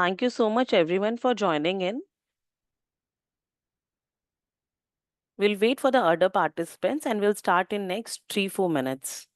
Thank you so much everyone for joining in. We'll wait for the other participants and we'll start in next 3-4 minutes.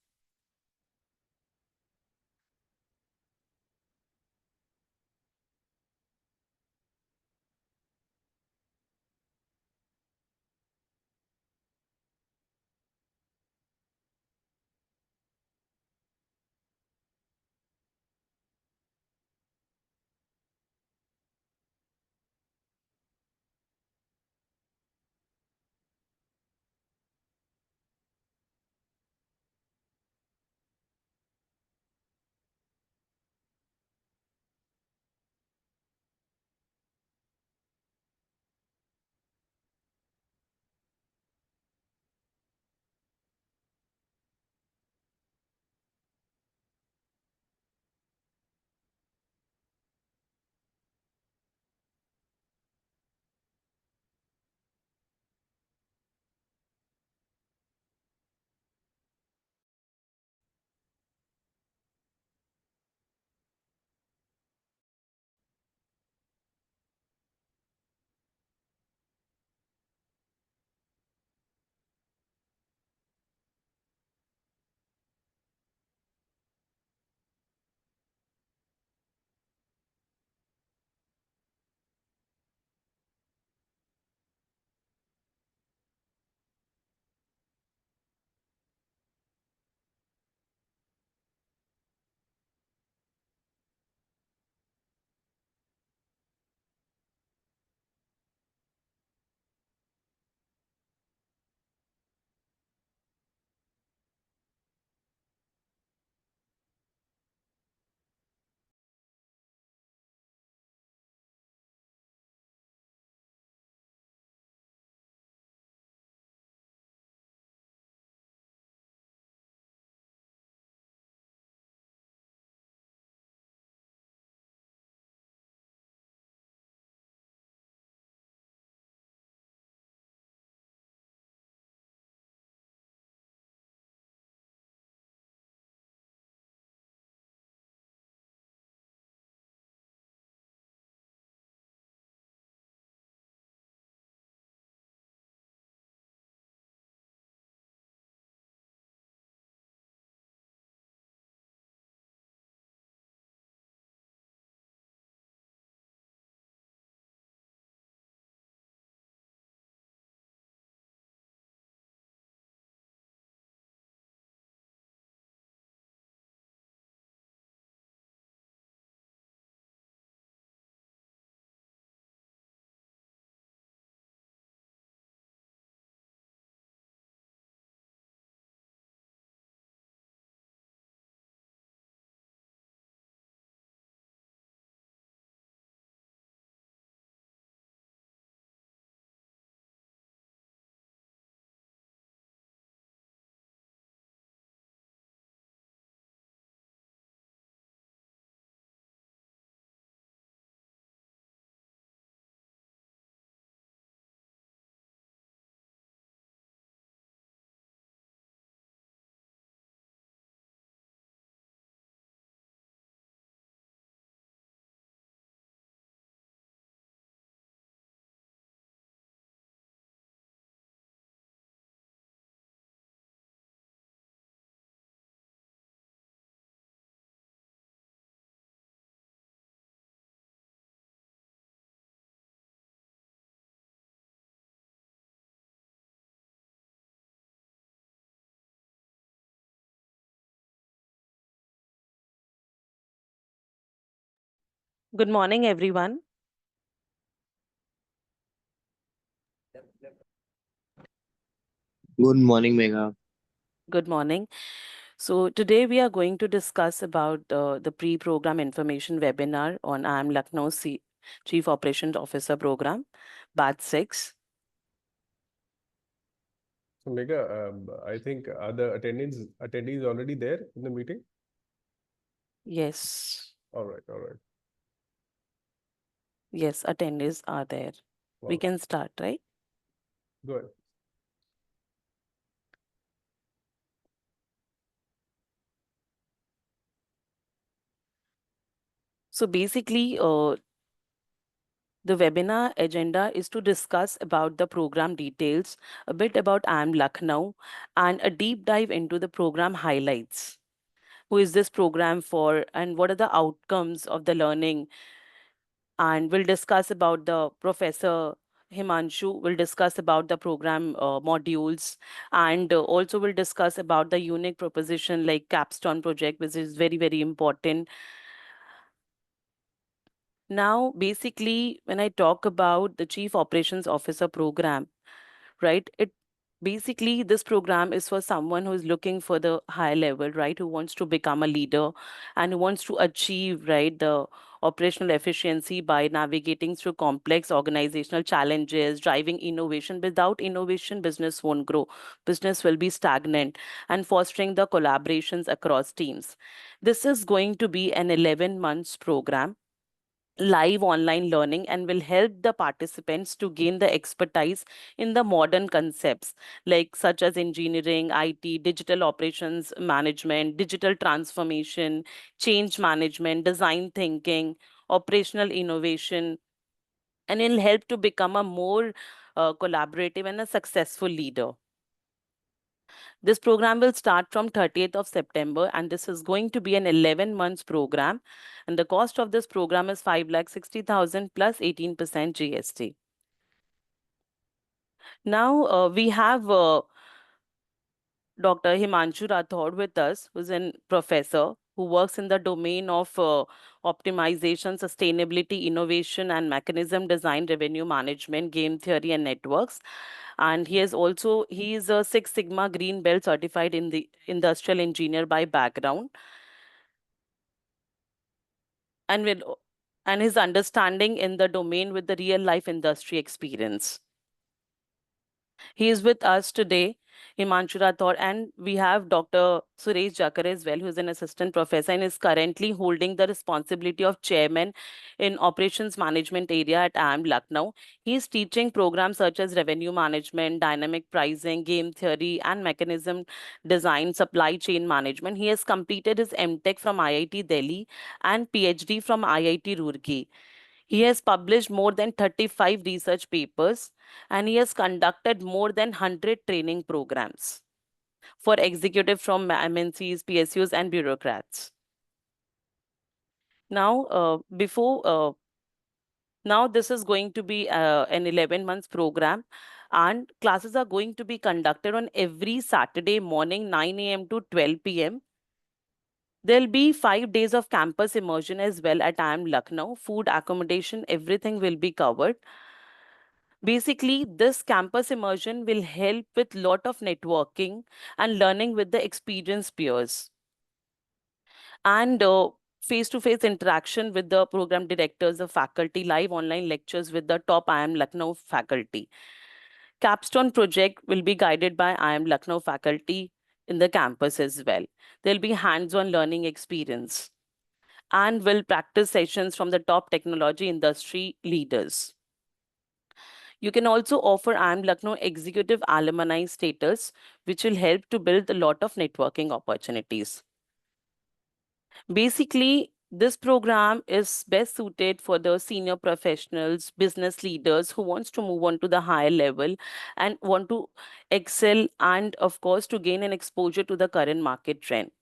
Good morning everyone. Good morning, Megha. Good morning. So today we are going to discuss about the pre-program information webinar on IIM Lucknow Chief Operations Officer program, batch 6. So Megha, I think are the attendees already there in the meeting? Yes. All right, all right, Yes, attendees are there. all We right. can start, right? Go ahead. So basically, The webinar agenda is to discuss about the program details, a bit about IIM Lucknow, and a deep dive into the program highlights. Who is this program for, and what are the outcomes of the learning? And we'll discuss about the professor Himanshu will discuss about the program modules, and also we'll discuss about the unique proposition like Capstone Project, which is very, very important. Now, basically, when I talk about the Chief Operations Officer program, right, it basically this program is for someone who is looking for the high level, right, who wants to become a leader and who wants to achieve, right, the operational efficiency by navigating through complex organizational challenges, driving innovation. Without innovation, business won't grow, business will be stagnant, and fostering the collaborations across teams. This is going to be an 11 months program, live online learning, and will help the participants to gain the expertise in the modern concepts like such as engineering, IT, digital operations management, digital transformation, change management, design thinking, operational innovation, and it'll help to become a more collaborative and a successful leader. This program will start from 30th of September, and this is going to be an 11 months program. And the cost of this program is 5,60,000 plus 18% GST. Now we have Dr. Himanshu Rathod with us, who's a professor who works in the domain of optimization, sustainability, innovation, and mechanism design, revenue management, game theory, and networks. And he is a Six Sigma Green Belt certified in the industrial engineer by background, and with and his understanding in the domain with the real life industry experience. He is with us today, Himanshu Rathod, and we have Dr. Suresh Jakar as well, who is an assistant professor and is currently holding the responsibility of chairman in operations management area at IIM Lucknow. He is teaching programs such as revenue management, dynamic pricing, game theory, and mechanism design, supply chain management. He has completed his MTech from IIT Delhi and PhD from IIT Roorkee. He has published more than 35 research papers, and he has conducted more than 100 training programs for executive from MNCs, PSUs, and bureaucrats. Now, now this is going to be an 11 months program, and classes are going to be conducted on every Saturday morning, 9 a.m. to 12 p.m. There'll be 5 days of campus immersion as well at IIM Lucknow. Food, accommodation, everything will be covered. Basically, this campus immersion will help with lot of networking and learning with the experienced peers, and face-to-face interaction with the program directors, the faculty, live online lectures with the top IIM Lucknow faculty. Capstone project will be guided by IIM Lucknow faculty in the campus as well. There'll be hands-on learning experience, and will practice sessions from the top technology industry leaders. You can also offer IIM Lucknow executive alumni status, which will help to build a lot of networking opportunities. Basically, this program is best suited for the senior professionals, business leaders who wants to move on to the higher level and want to excel, and of course to gain an exposure to the current market trend.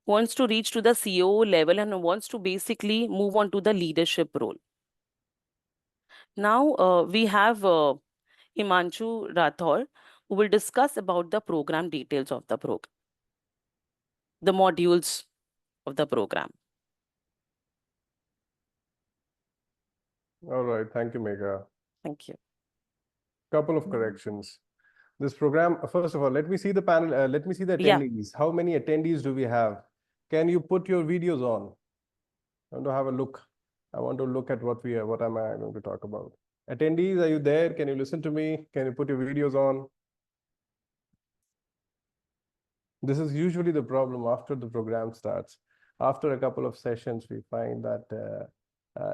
Wants to reach to the COO level and wants to basically move on to the leadership role. Now we have Himanshu Rathor, who will discuss about the program details of the program, the modules of the program. All right. Thank you, Megha. Thank you. Couple of corrections. This program, first of all, let me see the panel. Let me see the Yeah. attendees. How many attendees do we have? Can you put your videos on? I want to have a look. I want to look at what am I going to talk about? Attendees, are you there? Can you listen to me? Can you put your videos on? This is usually the problem after the program starts. After a couple of sessions, we find that,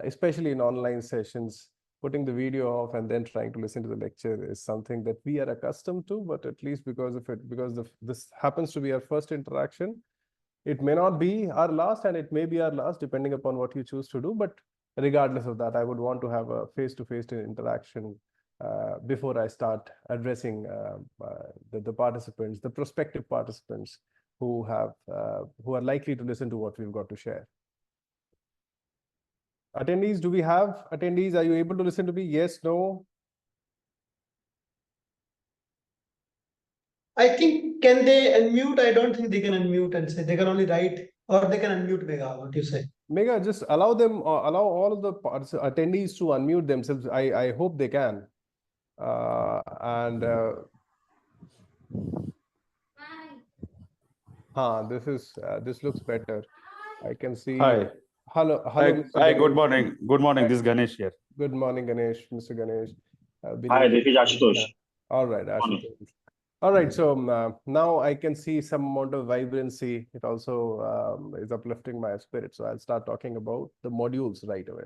especially in online sessions, putting the video off and then trying to listen to the lecture is something that we are accustomed to, but at least because of it, this happens to be our first interaction, it may not be our last and it may be our last depending upon what you choose to do, but regardless of that, I would want to have a face-to-face interaction before I start addressing the participants, the prospective participants who are likely to listen to what we've got to share. Attendees, do we have attendees? Are you able to listen to me? Yes, no? I think, can they unmute? I don't think they can unmute and say, they can only write, or they can unmute, Mega, what you say? Mega, just allow them, allow all of the attendees to unmute themselves. I hope they can. This looks better. I can see. Hi. Hello, Hi, Mr. hi, Ganesh. good morning. Good morning. Hi. This is Ganesh here. Good morning, Ganesh, Mr. Ganesh. Hi, this is Ashutosh. All right, Morning. Ashutosh. All right, so now I can see some amount of vibrancy. It also is uplifting my spirit. So I'll start talking about the modules right away.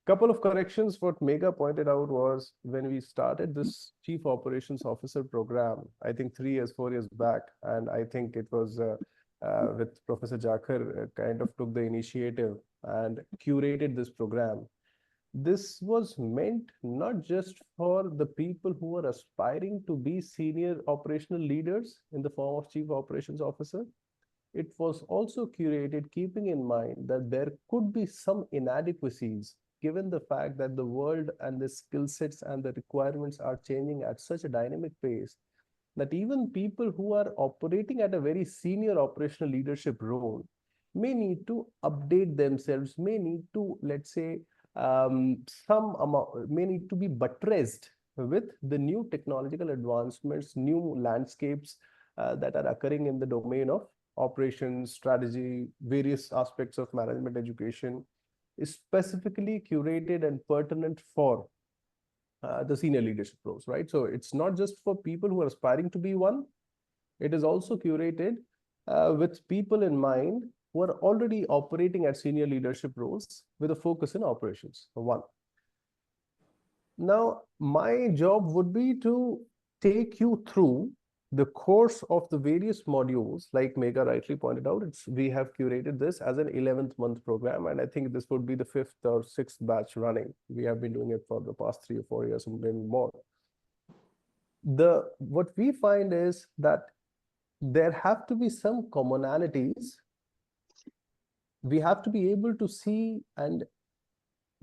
Couple of corrections. What Mega pointed out was when we started this Chief Operations Officer program, I think 3 years, 4 years back, and I think it was with Professor Jakhar kind of took the initiative and curated this program. This was meant not just for the people who are aspiring to be senior operational leaders in the form of Chief Operations Officer. It was also curated keeping in mind that there could be some inadequacies given the fact that the world and the skill sets and the requirements are changing at such a dynamic pace that even people who are operating at a very senior operational leadership role may need to update themselves, may need to, let's say, some amount, may need to be buttressed with the new technological advancements, new landscapes that are occurring in the domain of operations, strategy, various aspects of management education, is specifically curated and pertinent for the senior leadership roles, right? So it's not just for people who are aspiring to be one. It is also curated with people in mind who are already operating at senior leadership roles with a focus in operations, one. Now, my job would be to take you through the course of the various modules, like Mega rightly pointed out. We have curated this as an 11th month program, and I think this would be the 5th or 6th batch running. We have been doing it for the past 3 or 4 years and maybe more. What we find is that there have to be some commonalities. We have to be able to see and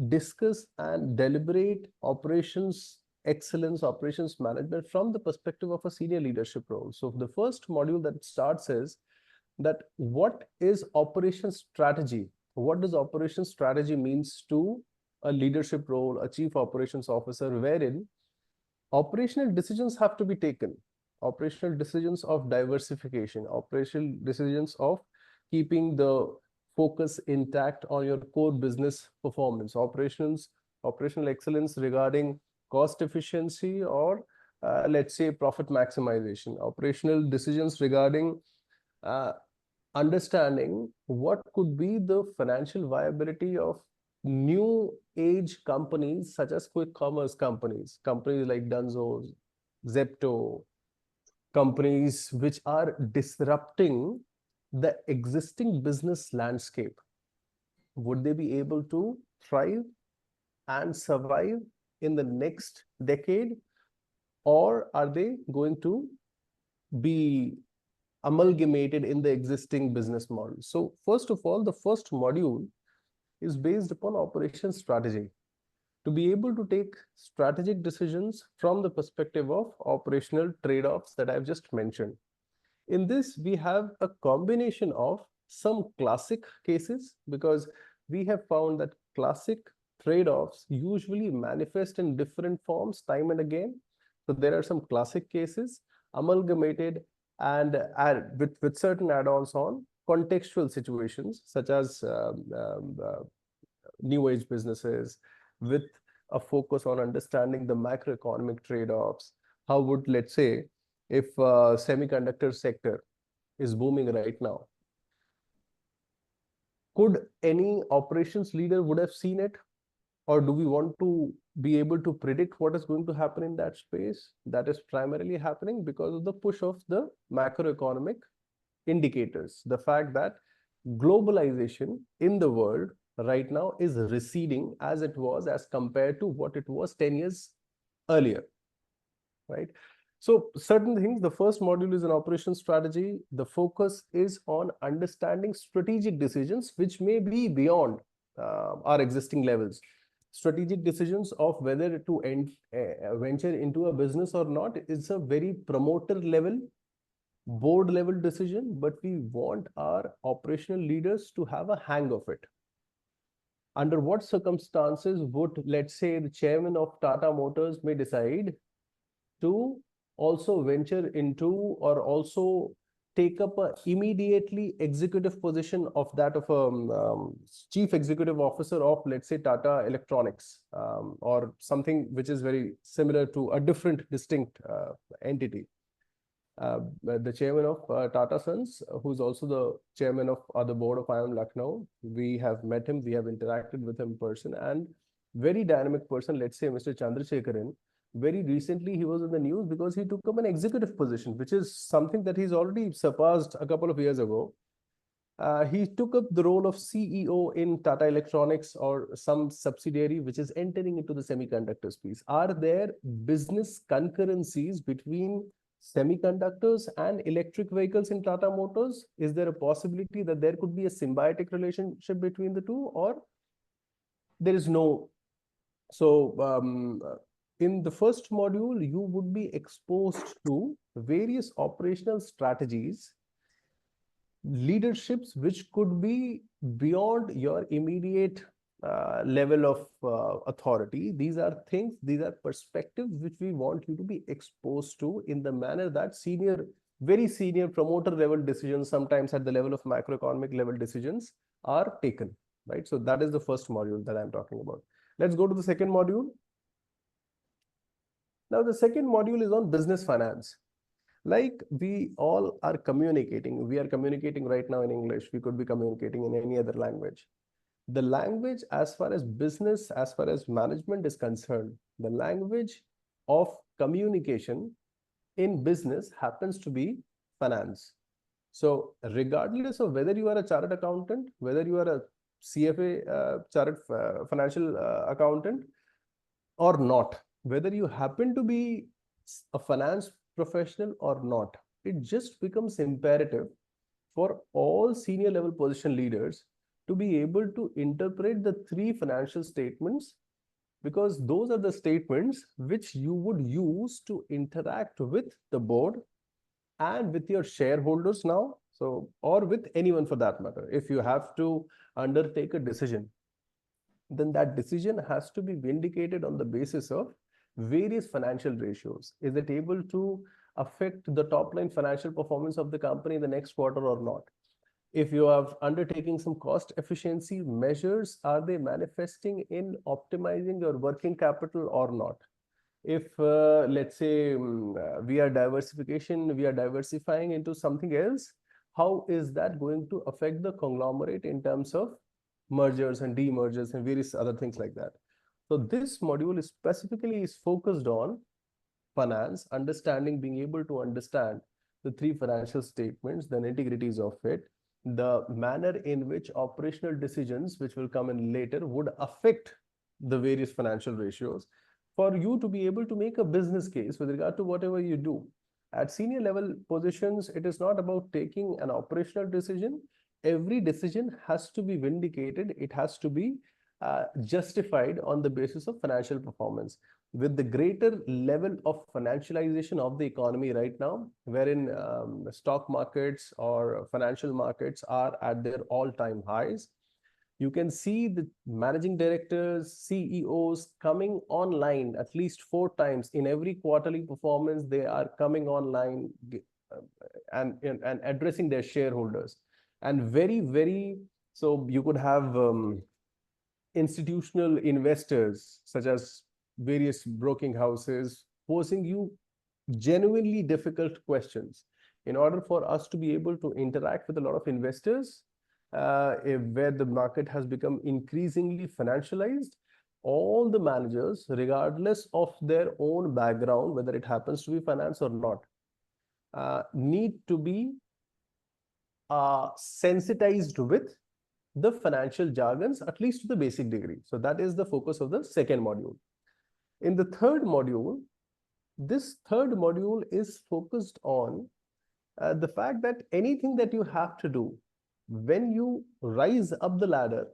discuss and deliberate operations excellence, operations management from the perspective of a senior leadership role. So the first module that starts is that what is operations strategy? What does operations strategy means to a leadership role, a chief operations officer, wherein operational decisions have to be taken, operational decisions of diversification, operational decisions of keeping the focus intact on your core business performance, operational excellence regarding cost efficiency or let's say profit maximization, operational decisions regarding understanding what could be the financial viability of new age companies such as quick commerce companies like Dunzo, Zepto, companies which are disrupting the existing business landscape. Would they be able to thrive and survive in the next decade, or are they going to be amalgamated in the existing business model? So first of all, the first module is based upon operations strategy, to be able to take strategic decisions from the perspective of operational trade-offs that I've just mentioned. In this, we have a combination of some classic cases, because we have found that classic trade-offs usually manifest in different forms time and again. So there are some classic cases amalgamated and with certain add-ons on contextual situations, such as new age businesses with a focus on understanding the macroeconomic trade-offs. How would, let's say, if semiconductor sector is booming right now, could any operations leader would have seen it? Or do we want to be able to predict what is going to happen in that space? That is primarily happening because of the push of the macroeconomic indicators. The fact that globalization in the world right now is receding as it was as compared to what it was 10 years earlier, right? So certain things, the first module is an operations strategy. The focus is on understanding strategic decisions, which may be beyond our existing levels. Strategic decisions of whether to venture into a business or not is a very promoter level, board level decision, but we want our operational leaders to have a hang of it. Under what circumstances would, let's say, the chairman of Tata Motors may decide to also venture into or also take up a immediately executive position of that of a chief executive officer of, let's say, Tata Electronics, or something which is very similar to a different distinct entity. The chairman of Tata Sons, who's also the chairman of the board of IIM Lucknow. We have met him, we have interacted with him in person, and very dynamic person, let's say Mr. Chandrasekharan. Very recently, he was in the news because he took up an executive position, which is something that he's already surpassed a couple of years ago. He took up the role of CEO in Tata Electronics or some subsidiary which is entering into the semiconductor space. Are there business concurrencies between semiconductors and electric vehicles in Tata Motors? Is there a possibility that there could be a symbiotic relationship between the two, or there is no? So in the first module, you would be exposed to various operational strategies, leaderships which could be beyond your immediate level of authority. These are things, these are perspectives which we want you to be exposed to in the manner that senior, very senior promoter level decisions, sometimes at the level of macroeconomic level decisions, are taken, right? So that is the first module that I'm talking about. Let's go to the second module. Now, the second module is on business finance. Like we all are communicating, we are communicating right now in English, we could be communicating in any other language. The language, as far as business, as far as management is concerned, the language of communication in business happens to be finance. So regardless of whether you are a chartered accountant, whether you are a CFA, chartered financial accountant or not, whether you happen to be a finance professional or not, it just becomes imperative for all senior level position leaders to be able to interpret the three financial statements, because those are the statements which you would use to interact with the board and with your shareholders now, so, or with anyone for that matter. If you have to undertake a decision, then that decision has to be vindicated on the basis of various financial ratios. Is it able to affect the top line financial performance of the company in the next quarter or not? If you are undertaking some cost efficiency measures, are they manifesting in optimizing your working capital or not? If let's say we are diversifying into something else, how is that going to affect the conglomerate in terms of mergers and demergers and various other things like that? So this module is specifically focused on finance, understanding, being able to understand the three financial statements, the nitty-gritties of it, the manner in which operational decisions, which will come in later, would affect the various financial ratios for you to be able to make a business case with regard to whatever you do. At senior level positions, it is not about taking an operational decision. Every decision has to be vindicated. It has to be justified on the basis of financial performance. With the greater level of financialization of the economy right now, wherein stock markets or financial markets are at their all-time highs, you can see the managing directors, CEOs coming online at least 4 times in every quarterly performance. They are coming online and addressing their shareholders. And very, so you could have institutional investors such as various broking houses posing you genuinely difficult questions. In order for us to be able to interact with a lot of investors, where the market has become increasingly financialized, all the managers, regardless of their own background, whether it happens to be finance or not, need to be sensitized with the financial jargons, at least to the basic degree. So that is the focus of the second module. In the third module, this third module is focused on the fact that anything that you have to do when you rise up the ladder,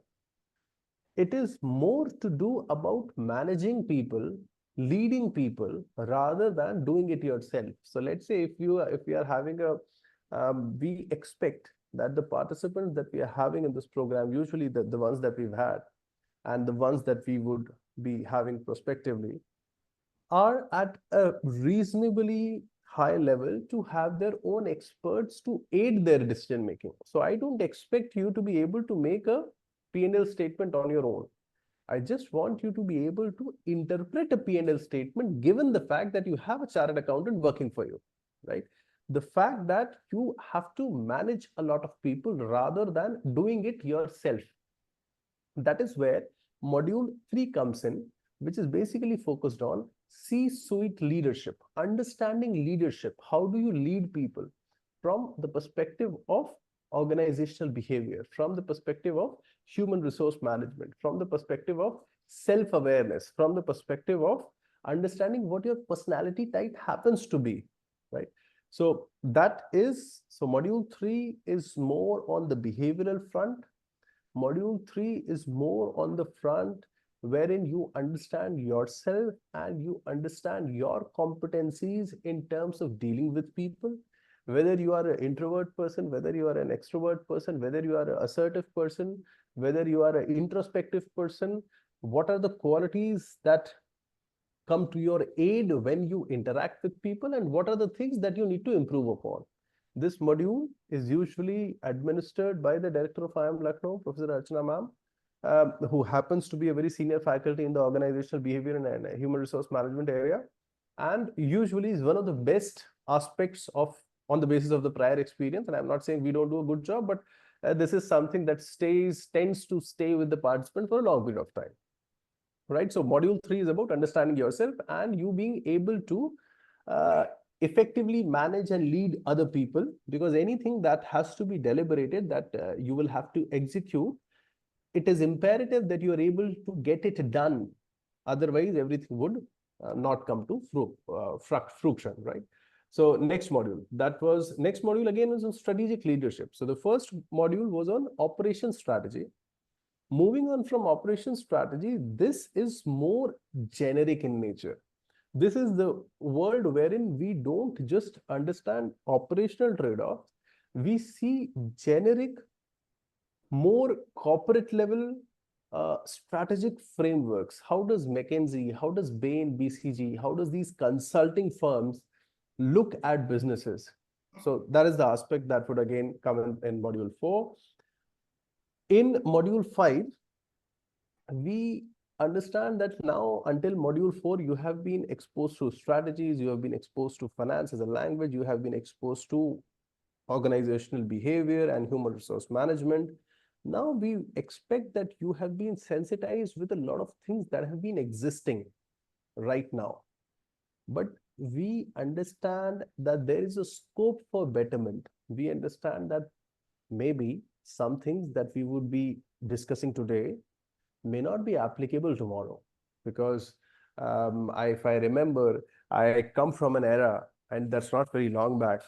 it is more to do about managing people, leading people, rather than doing it yourself. So let's say if we are having a, we expect that the participants that we are having in this program, usually the ones that we've had and the ones that we would be having prospectively, are at a reasonably high level to have their own experts to aid their decision making. So I don't expect you to be able to make a P&L statement on your own. I just want you to be able to interpret a P&L statement given the fact that you have a chartered accountant working for you, right? The fact that you have to manage a lot of people rather than doing it yourself. That is where module 3 comes in, which is basically focused on C-suite leadership, understanding leadership. How do you lead people from the perspective of organizational behavior, from the perspective of human resource management, from the perspective of self-awareness, from the perspective of understanding what your personality type happens to be, right? So that is, so module 3 is more on the behavioral front. Module 3 is more on the front wherein you understand yourself and you understand your competencies in terms of dealing with people, whether you are an introvert person, whether you are an extrovert person, whether you are an assertive person, whether you are an introspective person, what are the qualities that come to your aid when you interact with people, and what are the things that you need to improve upon. This module is usually administered by the director of IIM Lucknow, Professor Archana ma'am, who happens to be a very senior faculty in the organizational behavior and human resource management area, and usually is one of the best aspects of, on the basis of the prior experience. And I'm not saying we don't do a good job, but this is something that tends to stay with the participant for a long period of time, right? So module 3 is about understanding yourself and you being able to effectively manage and lead other people, because anything that has to be deliberated, that you will have to execute, it is imperative that you are able to get it done. Otherwise, everything would not come to fruition, right? So next module, next module again was on strategic leadership. So the first module was on operation strategy. Moving on from operation strategy, this is more generic in nature. This is the world wherein we don't just understand operational trade-offs, we see generic, more corporate level strategic frameworks. How does McKinsey, how does Bain, BCG, how does these consulting firms look at businesses? So that is the aspect that would again come in module 4. In module 5, we understand that now until module 4, you have been exposed to strategies, you have been exposed to finance as a language, you have been exposed to organizational behavior and human resource management. Now we expect that you have been sensitized with a lot of things that have been existing right now. But we understand that there is a scope for betterment. We understand that maybe some things that we would be discussing today may not be applicable tomorrow, because if I remember, I come from an era, and that's not very long back,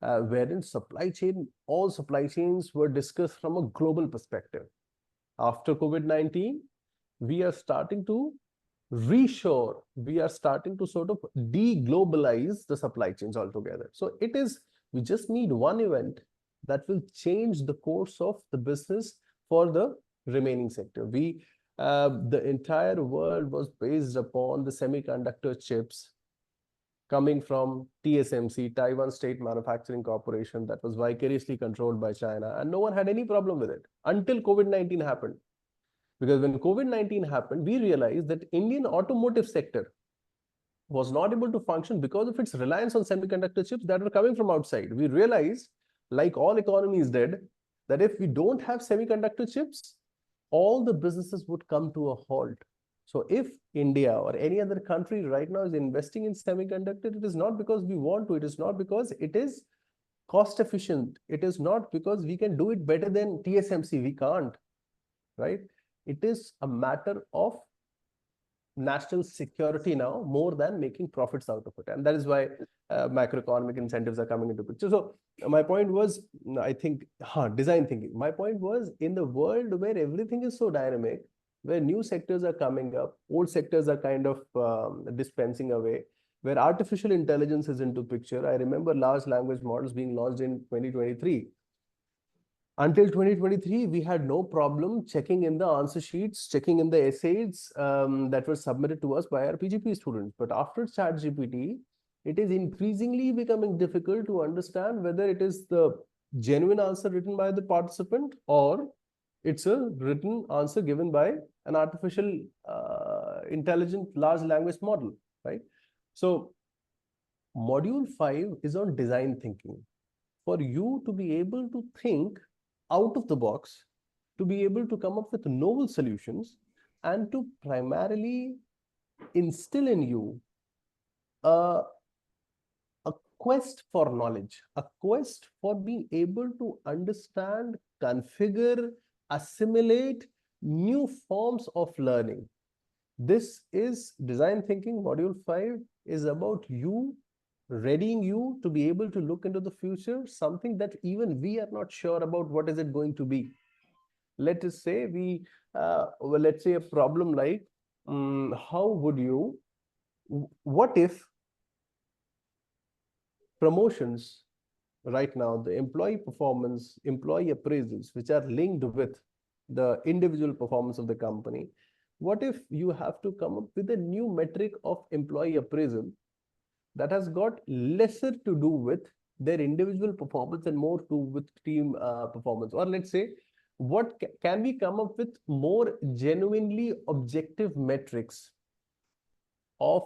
wherein all supply chains were discussed from a global perspective. After COVID-19, we are starting to reshore, we are starting to sort of de-globalize the supply chains altogether. So we just need one event that will change the course of the business for the remaining sector. The entire world was based upon the semiconductor chips coming from TSMC, Taiwan State Manufacturing Corporation, that was vicariously controlled by China, and no one had any problem with it until COVID-19 happened. Because when COVID-19 happened, we realized that Indian automotive sector was not able to function because of its reliance on semiconductor chips that were coming from outside. We realized, like all economies did, that if we don't have semiconductor chips, all the businesses would come to a halt. So if India or any other country right now is investing in semiconductor, it is not because we want to, it is not because it is cost efficient, it is not because we can do it better than TSMC, we can't. right? It is a matter of national security now more than making profits out of it. And that is why macroeconomic incentives are coming into picture. So my point was, I think, design thinking. My point was, in the world where everything is so dynamic, where new sectors are coming up, old sectors are kind of dispensing away, where artificial intelligence is into picture. I remember large language models being launched in 2023. Until 2023, we had no problem checking in the answer sheets, checking in the essays that were submitted to us by our PGP students. But after ChatGPT, it is increasingly becoming difficult to understand whether it is the genuine answer written by the participant or it's a written answer given by an artificial intelligent large language model, right? So module 5 is on design thinking. For you to be able to think out of the box, to be able to come up with novel solutions, and to primarily instill in you a quest for knowledge, a quest for being able to understand, configure, assimilate new forms of learning. This is design thinking. Module 5 is about you, readying you to be able to look into the future, something that even we are not sure about what is it going to be. Let us say let's say a problem like, what if promotions right now, the employee performance, employee appraisals, which are linked with the individual performance of the company, what if you have to come up with a new metric of employee appraisal that has got lesser to do with their individual performance and more to do with team performance? Or let's say, what can we come up with more genuinely objective metrics of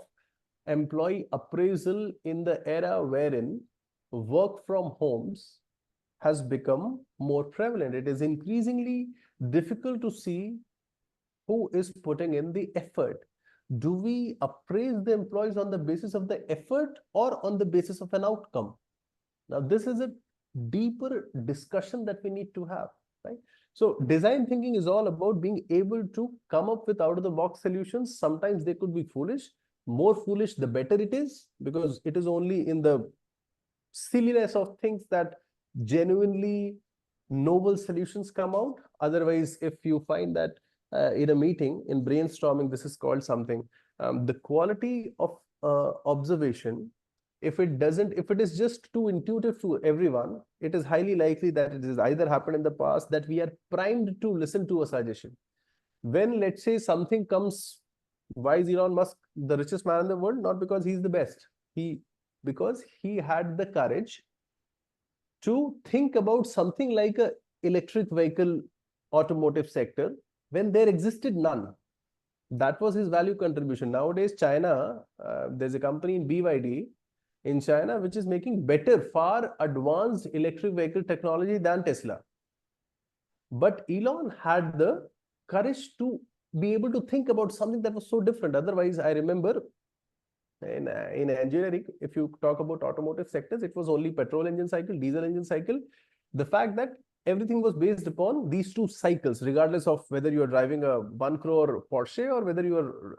employee appraisal in the era wherein work from homes has become more prevalent? It is increasingly difficult to see who is putting in the effort. Do we appraise the employees on the basis of the effort or on the basis of an outcome? Now, this is a deeper discussion that we need to have, right? So design thinking is all about being able to come up with out of the box solutions. Sometimes they could be foolish. More foolish, the better it is, because it is only in the silliness of things that genuinely novel solutions come out. Otherwise, if you find that in a meeting, in brainstorming, this is called something, the quality of observation, if it is just too intuitive to everyone, it is highly likely that it has either happened in the past that we are primed to listen to a suggestion. When, let's say, something comes, why is Elon Musk the richest man in the world? Not because he's the best, because he had the courage to think about something like a electric vehicle automotive sector when there existed none. That was his value contribution. Nowadays, China, there's a company in BYD in China which is making better, far advanced electric vehicle technology than Tesla. But Elon had the courage to be able to think about something that was so different. Otherwise, I remember in engineering, if you talk about automotive sectors, it was only petrol engine cycle, diesel engine cycle. The fact that everything was based upon these two cycles, regardless of whether you are driving a 1 crore Porsche or whether you are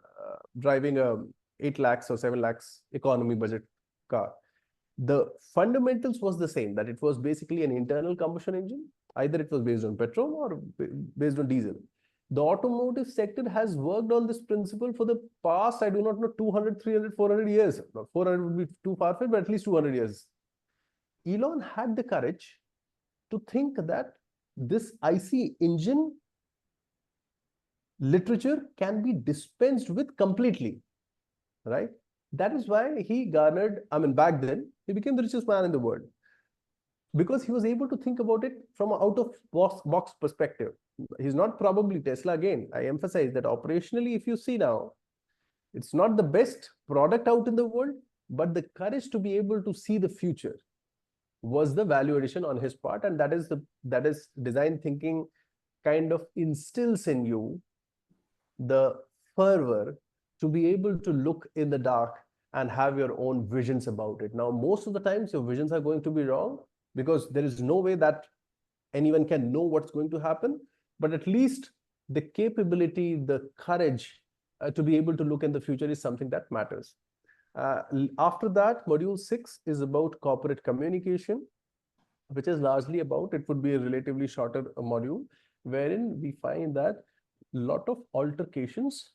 driving a 8 lakhs or 7 lakhs economy budget car. The fundamentals was the same, that it was basically an internal combustion engine. Either it was based on petrol or based on diesel. The automotive sector has worked on this principle for the past, I do not know, 200, 300, 400 years. Not 400 would be too far-fetched, but at least 200 years. Elon had the courage to think that this IC engine literature can be dispensed with completely, right? That is why he garnered, back then, he became the richest man in the world, because he was able to think about it from an out-of-box perspective. He's not probably Tesla again. I emphasize that operationally, if you see now, it's not the best product out in the world, but the courage to be able to see the future was the value addition on his part. And that is design thinking kind of instills in you the fervor to be able to look in the dark and have your own visions about it. Now, most of the times your visions are going to be wrong, because there is no way that anyone can know what's going to happen. But at least the capability, the courage to be able to look in the future is something that matters. After that, module 6 is about corporate communication, which is largely about, it would be a relatively shorter module, wherein we find that a lot of altercations,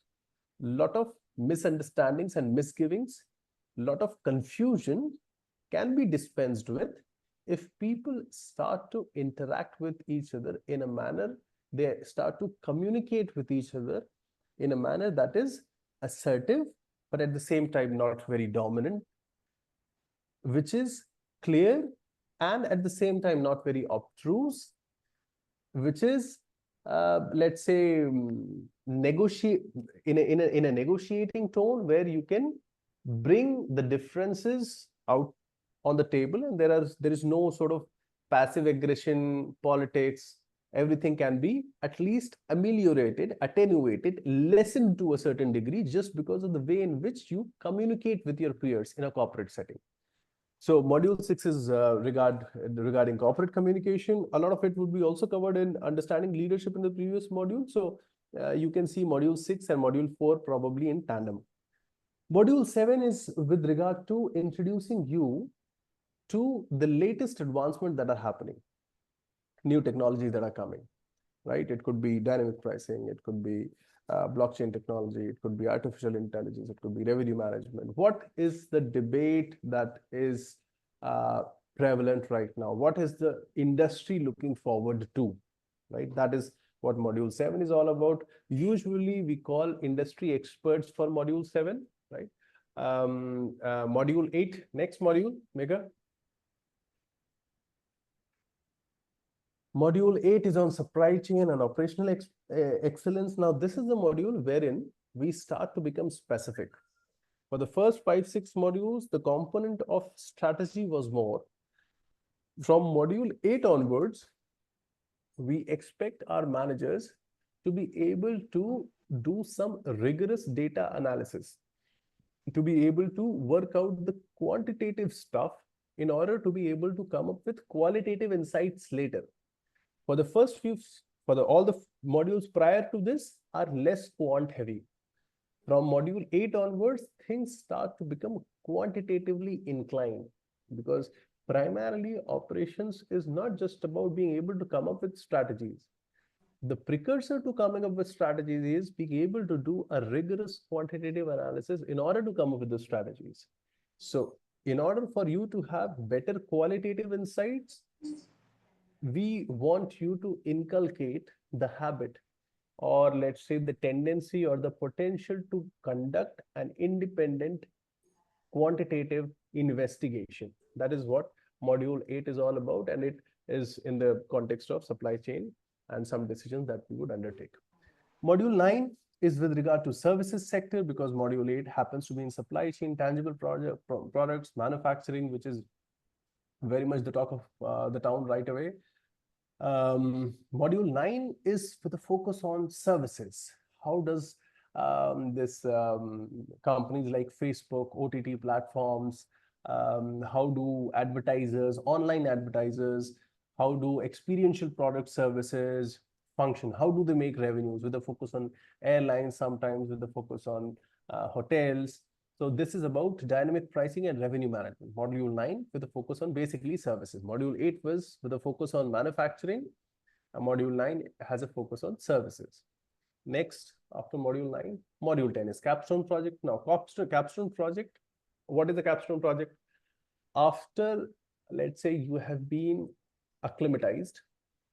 lot of misunderstandings and misgivings, lot of confusion can be dispensed with if people start to interact with each other in a manner, they start to communicate with each other in a manner that is assertive, but at the same time not very dominant, which is clear and at the same time not very obtruse, which is let's say negotiate in a negotiating tone where you can bring the differences out on the table, and there is no sort of passive aggression politics. Everything can be at least ameliorated, attenuated, lessened to a certain degree just because of the way in which you communicate with your peers in a corporate setting. So module 6 is regarding corporate communication. A lot of it would be also covered in understanding leadership in the previous module. So you can see module 6 and module 4 probably in tandem. Module 7 is with regard to introducing you to the latest advancements that are happening, new technologies that are coming, right? It could be dynamic pricing, it could be blockchain technology, it could be artificial intelligence, it could be revenue management. What is the debate that is prevalent right now? What is the industry looking forward to, right? That is what module 7 is all about. Usually we call industry experts for module 7, right? Module 8, next module, Megha. Module 8 is on supply chain and operational excellence. Now, this is the module wherein we start to become specific. For the first 5-6 modules, the component of strategy was more. From module 8 onwards, we expect our managers to be able to do some rigorous data analysis, to be able to work out the quantitative stuff in order to be able to come up with qualitative insights later. For the first few, all the modules prior to this are less quant heavy. From module 8 onwards, things start to become quantitatively inclined, because primarily operations is not just about being able to come up with strategies. The precursor to coming up with strategies is being able to do a rigorous quantitative analysis in order to come up with the strategies. So in order for you to have better qualitative insights, we want you to inculcate the habit, or let's say the tendency or the potential to conduct an independent quantitative investigation. That is what module 8 is all about, and it is in the context of supply chain and some decisions that we would undertake. Module 9 is with regard to services sector, because module 8 happens to be in supply chain, tangible products, manufacturing, which is very much the talk of the town right away. Module 9 is for the focus on services. How does this companies like Facebook, OTT platforms, how do advertisers, online advertisers, how do experiential product services function? How do they make revenues, with a focus on airlines, sometimes with the focus on hotels. So this is about dynamic pricing and revenue management. Module 9 with a focus on basically services. Module 8 was with a focus on manufacturing. And module 9 has a focus on services. Next, after module 9, module 10 is Capstone Project. Now, Capstone Project, what is the Capstone Project? After, let's say, you have been acclimatized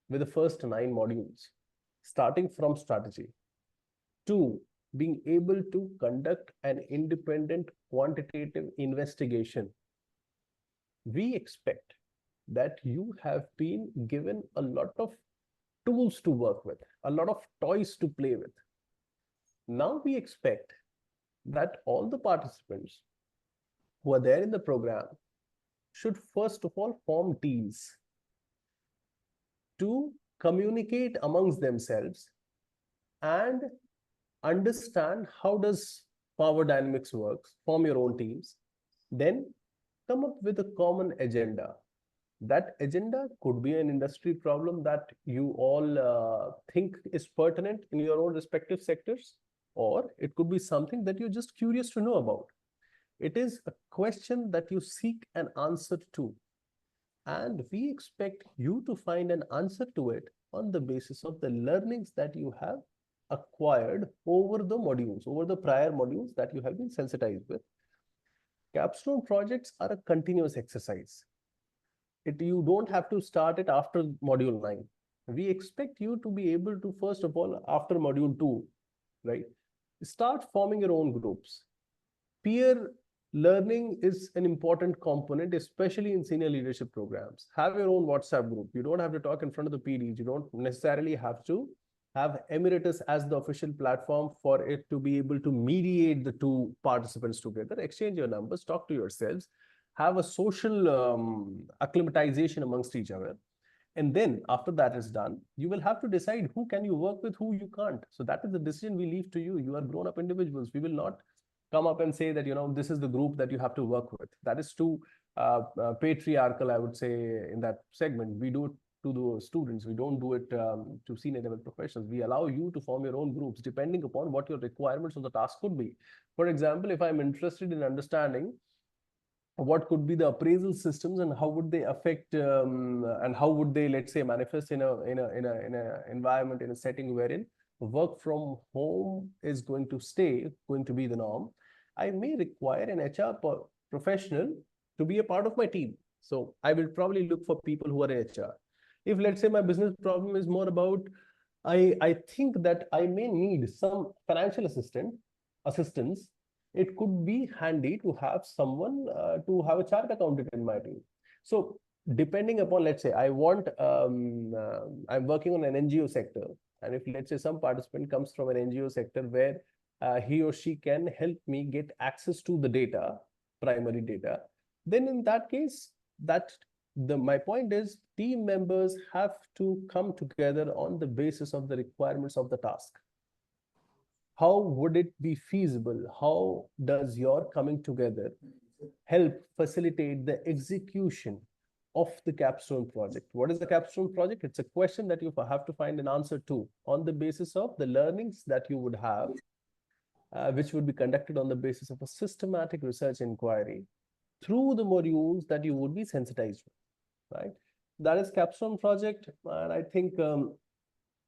with the first 9 modules, starting from strategy, to being able to conduct an independent quantitative investigation, we expect that you have been given a lot of tools to work with, a lot of toys to play with. Now we expect that all the participants who are there in the program should first of all form teams to communicate amongst themselves and understand how does power dynamics works, form your own teams, then come up with a common agenda, That agenda could be an industry problem that you all think is pertinent in your own respective sectors, or it could be something that you're just curious to know about. It is a question that you seek an answer to. And we expect you to find an answer to it on the basis of the learnings that you have acquired over the modules, over the prior modules that you have been sensitized with. Capstone projects are a continuous exercise. You don't have to start it after module 9. We expect you to be able to, first of all, after module 2, right, start forming your own groups. Peer learning is an important component, especially in senior leadership programs. Have your own WhatsApp group. You don't have to talk in front of the PDs. You don't necessarily have to have Emeritus as the official platform for it to be able to mediate the two participants together. Exchange your numbers, talk to yourselves, have a social acclimatization amongst each other. And then after that is done, you will have to decide who can you work with, who you can't. So that is the decision we leave to you. You are grown-up individuals. We will not come up and say that, this is the group that you have to work with. That is too patriarchal, I would say, in that segment. We do it to the students. We don't do it to senior level professionals. We allow you to form your own groups depending upon what your requirements of the task could be. For example, if I'm interested in understanding what could be the appraisal systems and how would they affect and how would they, let's say, manifest in a environment, in a setting wherein work from home is going to be the norm, I may require an HR professional to be a part of my team. So I will probably look for people who are in HR. If, let's say, my business problem is more about, I think that I may need some financial assistance, it could be handy to have someone to have a chart accountant in my team. So depending upon, let's say, I'm working on an NGO sector. And if, let's say, some participant comes from an NGO sector where he or she can help me get access to the data, primary data, then in that case, my point is team members have to come together on the basis of the requirements of the task. How would it be feasible? How does your coming together help facilitate the execution of the Capstone project? What is the Capstone project? It's a question that you have to find an answer to on the basis of the learnings that you would have, which would be conducted on the basis of a systematic research inquiry through the modules that you would be sensitized with, right? That is Capstone project. And I think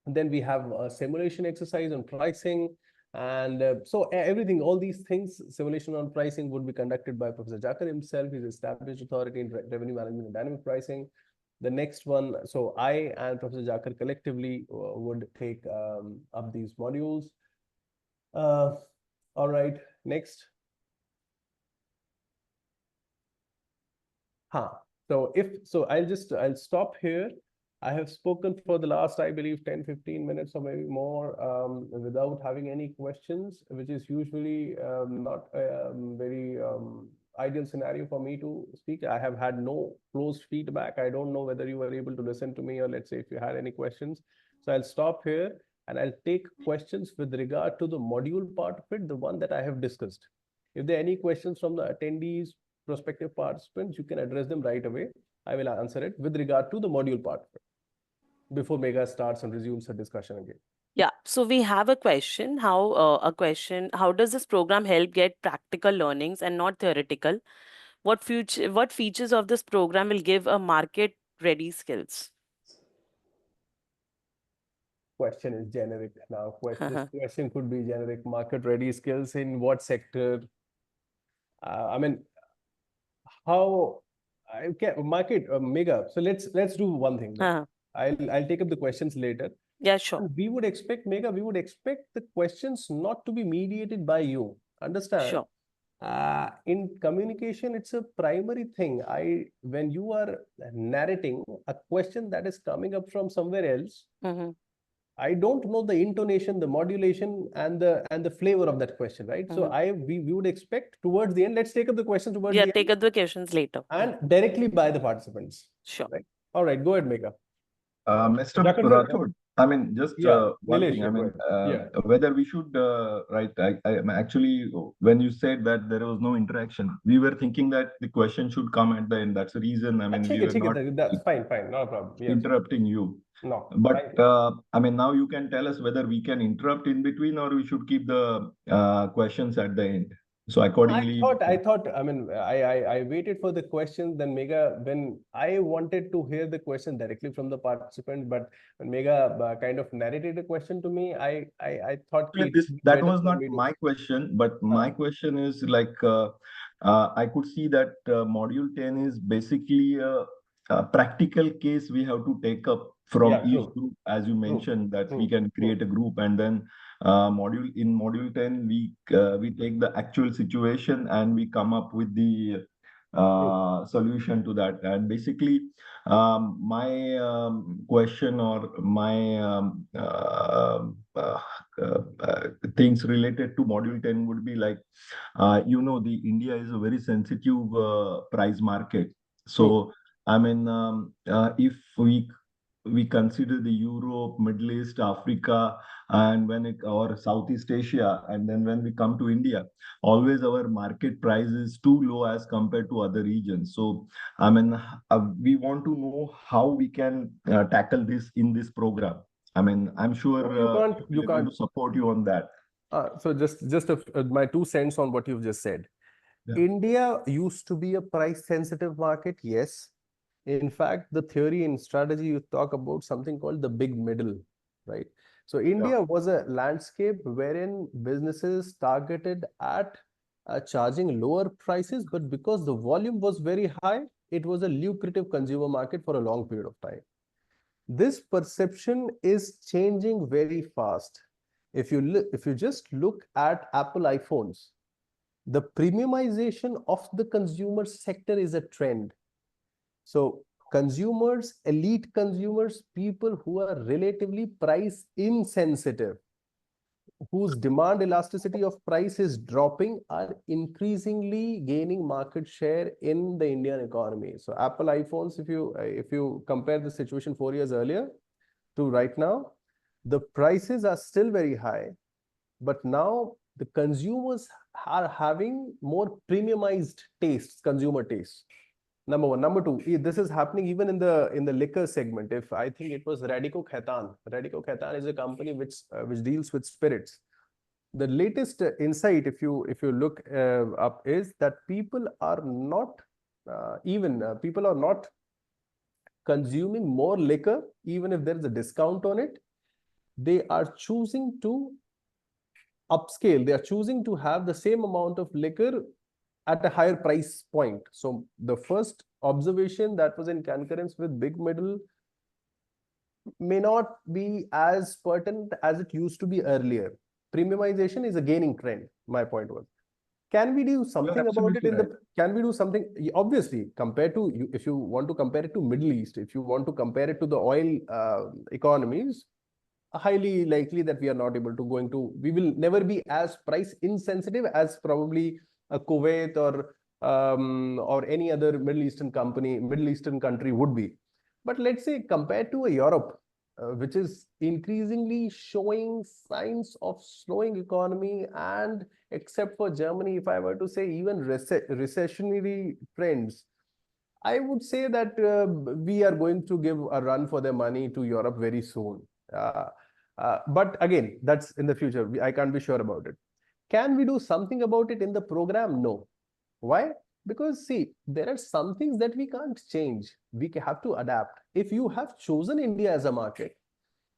then we have a simulation exercise on pricing. And so everything, all these things, simulation on pricing would be conducted by Professor Jakar himself. He's established authority in revenue management and dynamic pricing. The next one, so I and Professor Jakar collectively would take up these modules. All right, next. So I'll stop here. I have spoken for the last, I believe, 10-15 minutes or maybe more without having any questions, which is usually not a very ideal scenario for me to speak. I have had no closed feedback. I don't know whether you were able to listen to me, or let's say if you had any questions. So I'll stop here and I'll take questions with regard to the module part of it, the one that I have discussed. If there are any questions from the attendees, prospective participants, you can address them right away. I will answer it with regard to the module part of it before Megha starts and resumes her discussion again. Yeah, so we have a question. How does this program help get practical learnings and not theoretical? What features of this program will give a market-ready skills? Question is generic now. This question could be generic. Market-ready skills in what sector? I mean, how? Okay, market, Megha. So let's do one thing. I'll take up the questions later. Yeah, sure. And we would expect, Megha, the questions not to be mediated by you. Understand? Sure. In communication, it's a primary thing. When you are narrating a question that is coming up from somewhere else, I don't know the intonation, the modulation, and the flavor of that question, right? So we would expect towards the end. Let's take up the question towards the end. Yeah, take up the questions later. And directly by the participants. Sure. Right. All right. Go ahead, Megha. Mr. Rathod, I mean, just Yeah, one Nilesh, thing. I yeah, go mean, ahead. Yeah. whether we should, right? Actually, when you said that there was no interaction, we were thinking that the question should come at the end. That's the reason. I mean, we were not That's fine, no problem. Yes. interrupting you. No, But I mean, now you can tell us whether we can interrupt in between or we should keep the questions at the end. So accordingly, I thought, I mean, I waited for the questions. Then Megha, when I wanted to hear the question directly from the participant, but when Megha kind of narrated a question to me, I thought I mean, it's that better was for not me to. my question, but my question is like, I could see that module 10 is basically a practical case we have to take up from Yeah, each true. group, as you mentioned, that we True. can create a group, and then module 10 we take the actual situation and we come up with the solution to that. And basically, my question or my things related to module 10 would be like, the India is a very sensitive price market. So I mean, if we consider the Europe, Middle East, Africa, and or Southeast Asia, and then when we come to India, always our market price is too low as compared to other regions. So I mean, we want to know how we can tackle this in this program. I mean, I'm sure You we're able to support you on that. So just my 2 cents on what you've just said. Yeah. India used to be a price sensitive market, yes. In fact, the theory and strategy you talk about something called the big middle, right? So India was a landscape wherein businesses targeted at charging lower prices, but because the volume was very high, it was a lucrative consumer market for a long period of time. This perception is changing very fast. If you just look at Apple iPhones, the premiumization of the consumer sector is a trend. So consumers, elite consumers, people who are relatively price insensitive, whose demand elasticity of price is dropping, are increasingly gaining market share in the Indian economy. So Apple iPhones, if you compare the situation 4 years earlier to right now, the prices are still very high, but now the consumers are having more premiumized tastes, consumer tastes. Number one. Number two, this is happening even in the liquor segment. If I think it was Radico Khaitan. Radico Khaitan is a company which deals with spirits. The latest insight, if you look up, is that people are not consuming more liquor, even if there is a discount on it. They are choosing to upscale. They are choosing to have the same amount of liquor at a higher price point. So the first observation that was in concurrence with big middle may not be as pertinent as it used to be earlier. Premiumization is a gaining trend, my point was. Can we do something about it can we do something? Obviously, compared to, if you want to compare it to Middle East, if you want to compare it to the oil economies, highly likely that we are not able to we will never be as price insensitive as probably a Kuwait or any other Middle Eastern country would be. But let's say compared to a Europe, which is increasingly showing signs of slowing economy, and except for Germany, if I were to say even recessionary trends, I would say that we are going to give a run for their money to Europe very soon. But again, that's in the future. I can't be sure about it. Can we do something about it in the program? No. Why? Because see, there are some things that we can't change. We have to adapt. If you have chosen India as a market,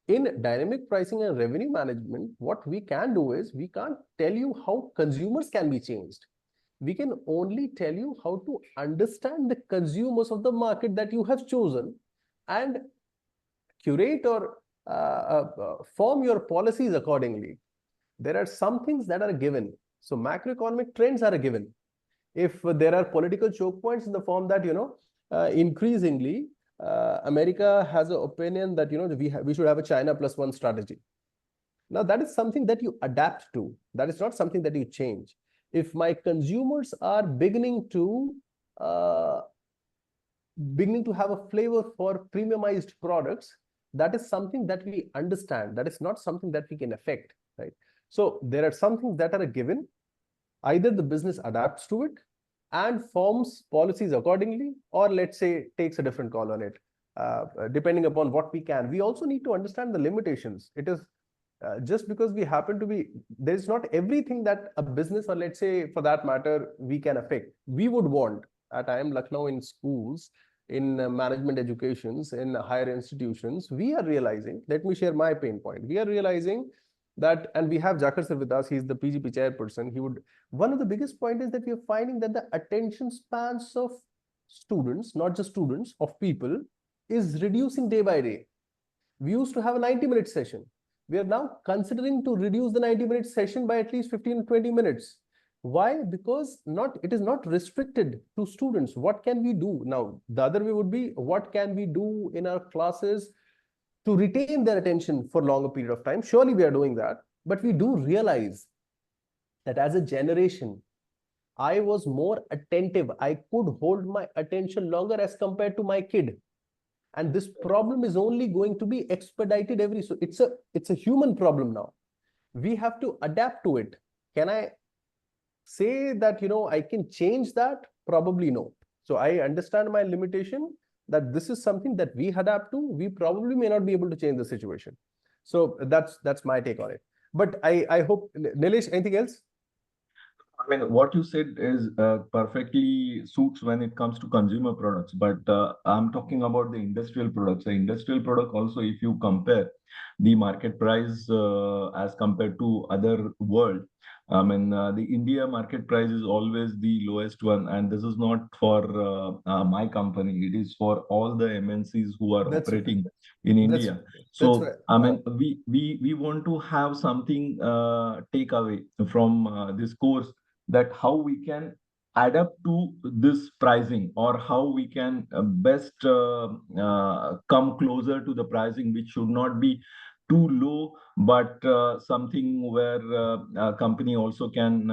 in dynamic pricing and revenue management, what we can do is, we can't tell you how consumers can be changed. We can only tell you how to understand the consumers of the market that you have chosen and curate or form your policies accordingly. There are some things that are given. So macroeconomic trends are a given. If there are political choke points in the form that, increasingly, America has an opinion that, we should have a China +1 strategy. Now, that is something that you adapt to. That is not something that you change. If my consumers are beginning to have a flavor for premiumized products, that is something that we understand. That is not something that we can affect, right? So there are some things that are a given. Either the business adapts to it and forms policies accordingly, or let's say takes a different call on it, depending upon what we can. We also need to understand the limitations. It is just because we happen to be, there's not everything that a business, or let's say for that matter, we can affect. We would want at IIM Lucknow in schools, in management educations, in higher institutions, we are realizing, let me share my pain point. We are realizing that, and we have Jakar sir with us, he's the PGP chairperson. One of the biggest point is that we are finding that the attention spans of students, not just students, of people, is reducing day by day. We used to have a 90-minute session. We are now considering to reduce the 90-minute session by at least 15 to 20 minutes. Why? Because it is not restricted to students. What can we do? Now, the other way would be, what can we do in our classes to retain their attention for longer period of time? Surely we are doing that. But we do realize that as a generation, I was more attentive. I could hold my attention longer as compared to my kid. And this problem is only going to be expedited so it's a human problem now. We have to adapt to it. Can I say that, I can change that? Probably no. So I understand my limitation, that this is something that we adapt to. We probably may not be able to change the situation. So that's my take on it. But I hope, Nilesh, anything else? I mean, what you said is perfectly suits when it comes to consumer products, but I'm talking about the industrial products. The industrial product also, if you compare the market price as compared to other world, I mean, the India market price is always the lowest one, and this is not for my company. It is for all the MNCs who are operating in India. So, right. I mean, we want to have something take away from this course, that how we can adapt to this pricing, or how we can best come closer to the pricing, which should not be too low, but something where a company also can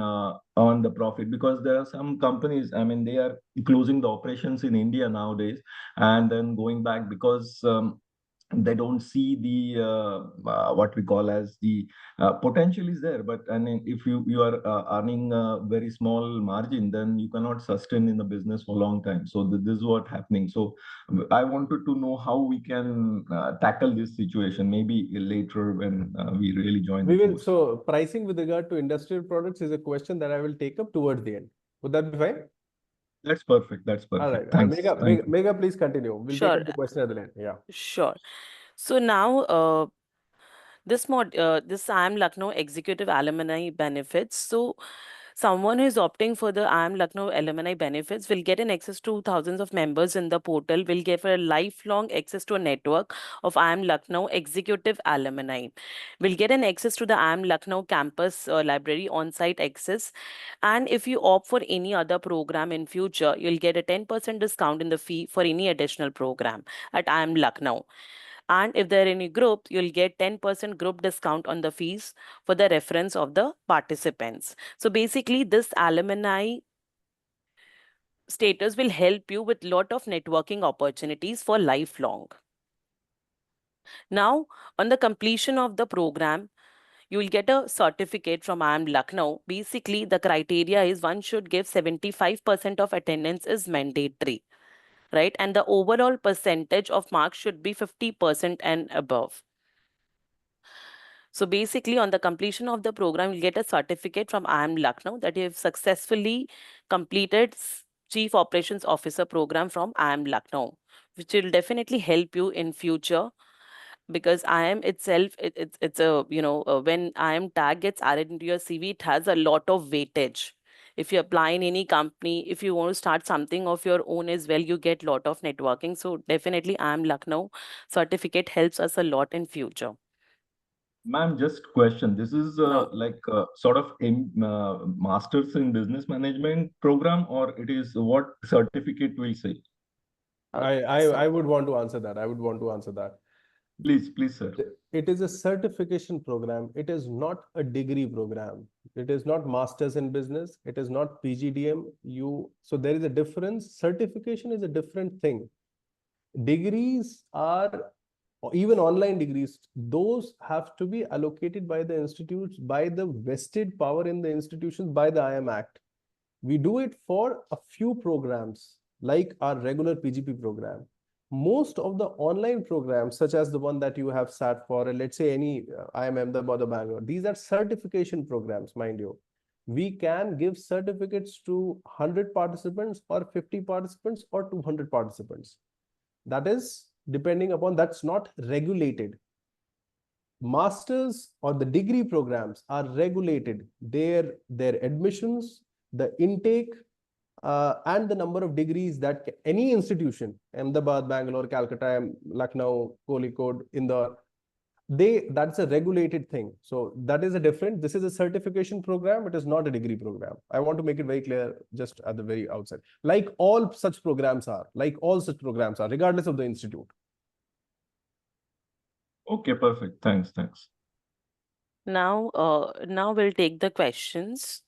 earn the profit. Because there are some companies, I mean, they are closing the operations in India nowadays and then going back, because they don't see the what we call as the potential is there, but I mean, if you are earning a very small margin, then you cannot sustain in the business for a long time. So this is what happening. So I wanted to know how we can tackle this situation, maybe later when we really join the course. So pricing with regard to industrial products is a question that I will take up towards the end. Would that be fine? That's perfect. That's perfect. All right. Thanks. Megha, please continue. We'll Sure. take up the question at the end. Yeah. Sure. So now, this IIM Lucknow Executive Alumni Benefits. So someone who is opting for the IIM Lucknow Alumni Benefits will get an access to thousands of members in the portal, will get a lifelong access to a network of IIM Lucknow Executive Alumni, will get an access to the IIM Lucknow campus library on-site access. And if you opt for any other program in future, you'll get a 10% discount in the fee for any additional program at IIM Lucknow. And if there are any group, you'll get 10% group discount on the fees for the reference of the participants. So basically, this alumni status will help you with lot of networking opportunities for lifelong. Now, on the completion of the program, you will get a certificate from IIM Lucknow. Basically, the criteria is one should give 75% of attendance is mandatory, right? And the overall percentage of marks should be 50% and above. So basically, on the completion of the program, you'll get a certificate from IIM Lucknow that you have successfully completed Chief Operations Officer program from IIM Lucknow, which will definitely help you in future. Because IIM itself, it's a, when IIM tag gets added into your CV, it has a lot of weightage. If you apply in any company, if you want to start something of your own as well, you get lot of networking. So definitely IIM Lucknow certificate helps us a lot in future. Ma'am, just question. This is No. like sort of a master's in business management program, or it is what certificate will say? I would want to answer that. Please, sir. It is a certification program. It is not a degree program. It is not masters in business. It is not PGDM. So there is a difference. Certification is a different thing. Degrees are or even online degrees, those have to be allocated by the institutes, by the vested power in the institutions, by the IIM Act. We do it for a few programs, like our regular PGP program. Most of the online programs, such as the one that you have sat for, and let's say any IIM Ahmedabad or Bangalore, these are certification programs, mind you. We can give certificates to 100 participants or 50 participants or 200 participants. That is depending upon, that's not regulated. Masters or the degree programs are regulated. Their admissions, the intake, and the number of degrees that any institution, Ahmedabad, Bangalore, Calcutta, Lucknow, Kozhikode, Indore, that's a regulated thing. So that is a different, this is a certification program, it is not a degree program. I want to make it very clear just at the very outset. Like all such programs are, regardless of the institute. Okay, perfect. Thanks. Now we'll take the questions.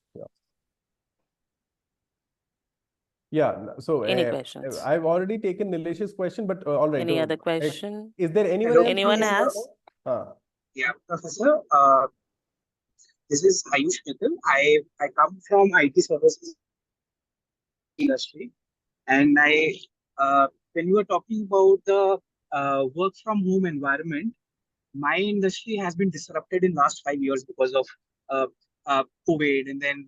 Yeah. So Any questions? I've already taken Nilesh's question, but all right. Any other question? Is there anyone Hello, else? Anyone Professor. has? Yeah, Professor. This is Ayush Nitin. I come from IT services industry, and when you were talking about the work from home environment, my industry has been disrupted in last 5 years because of COVID, and then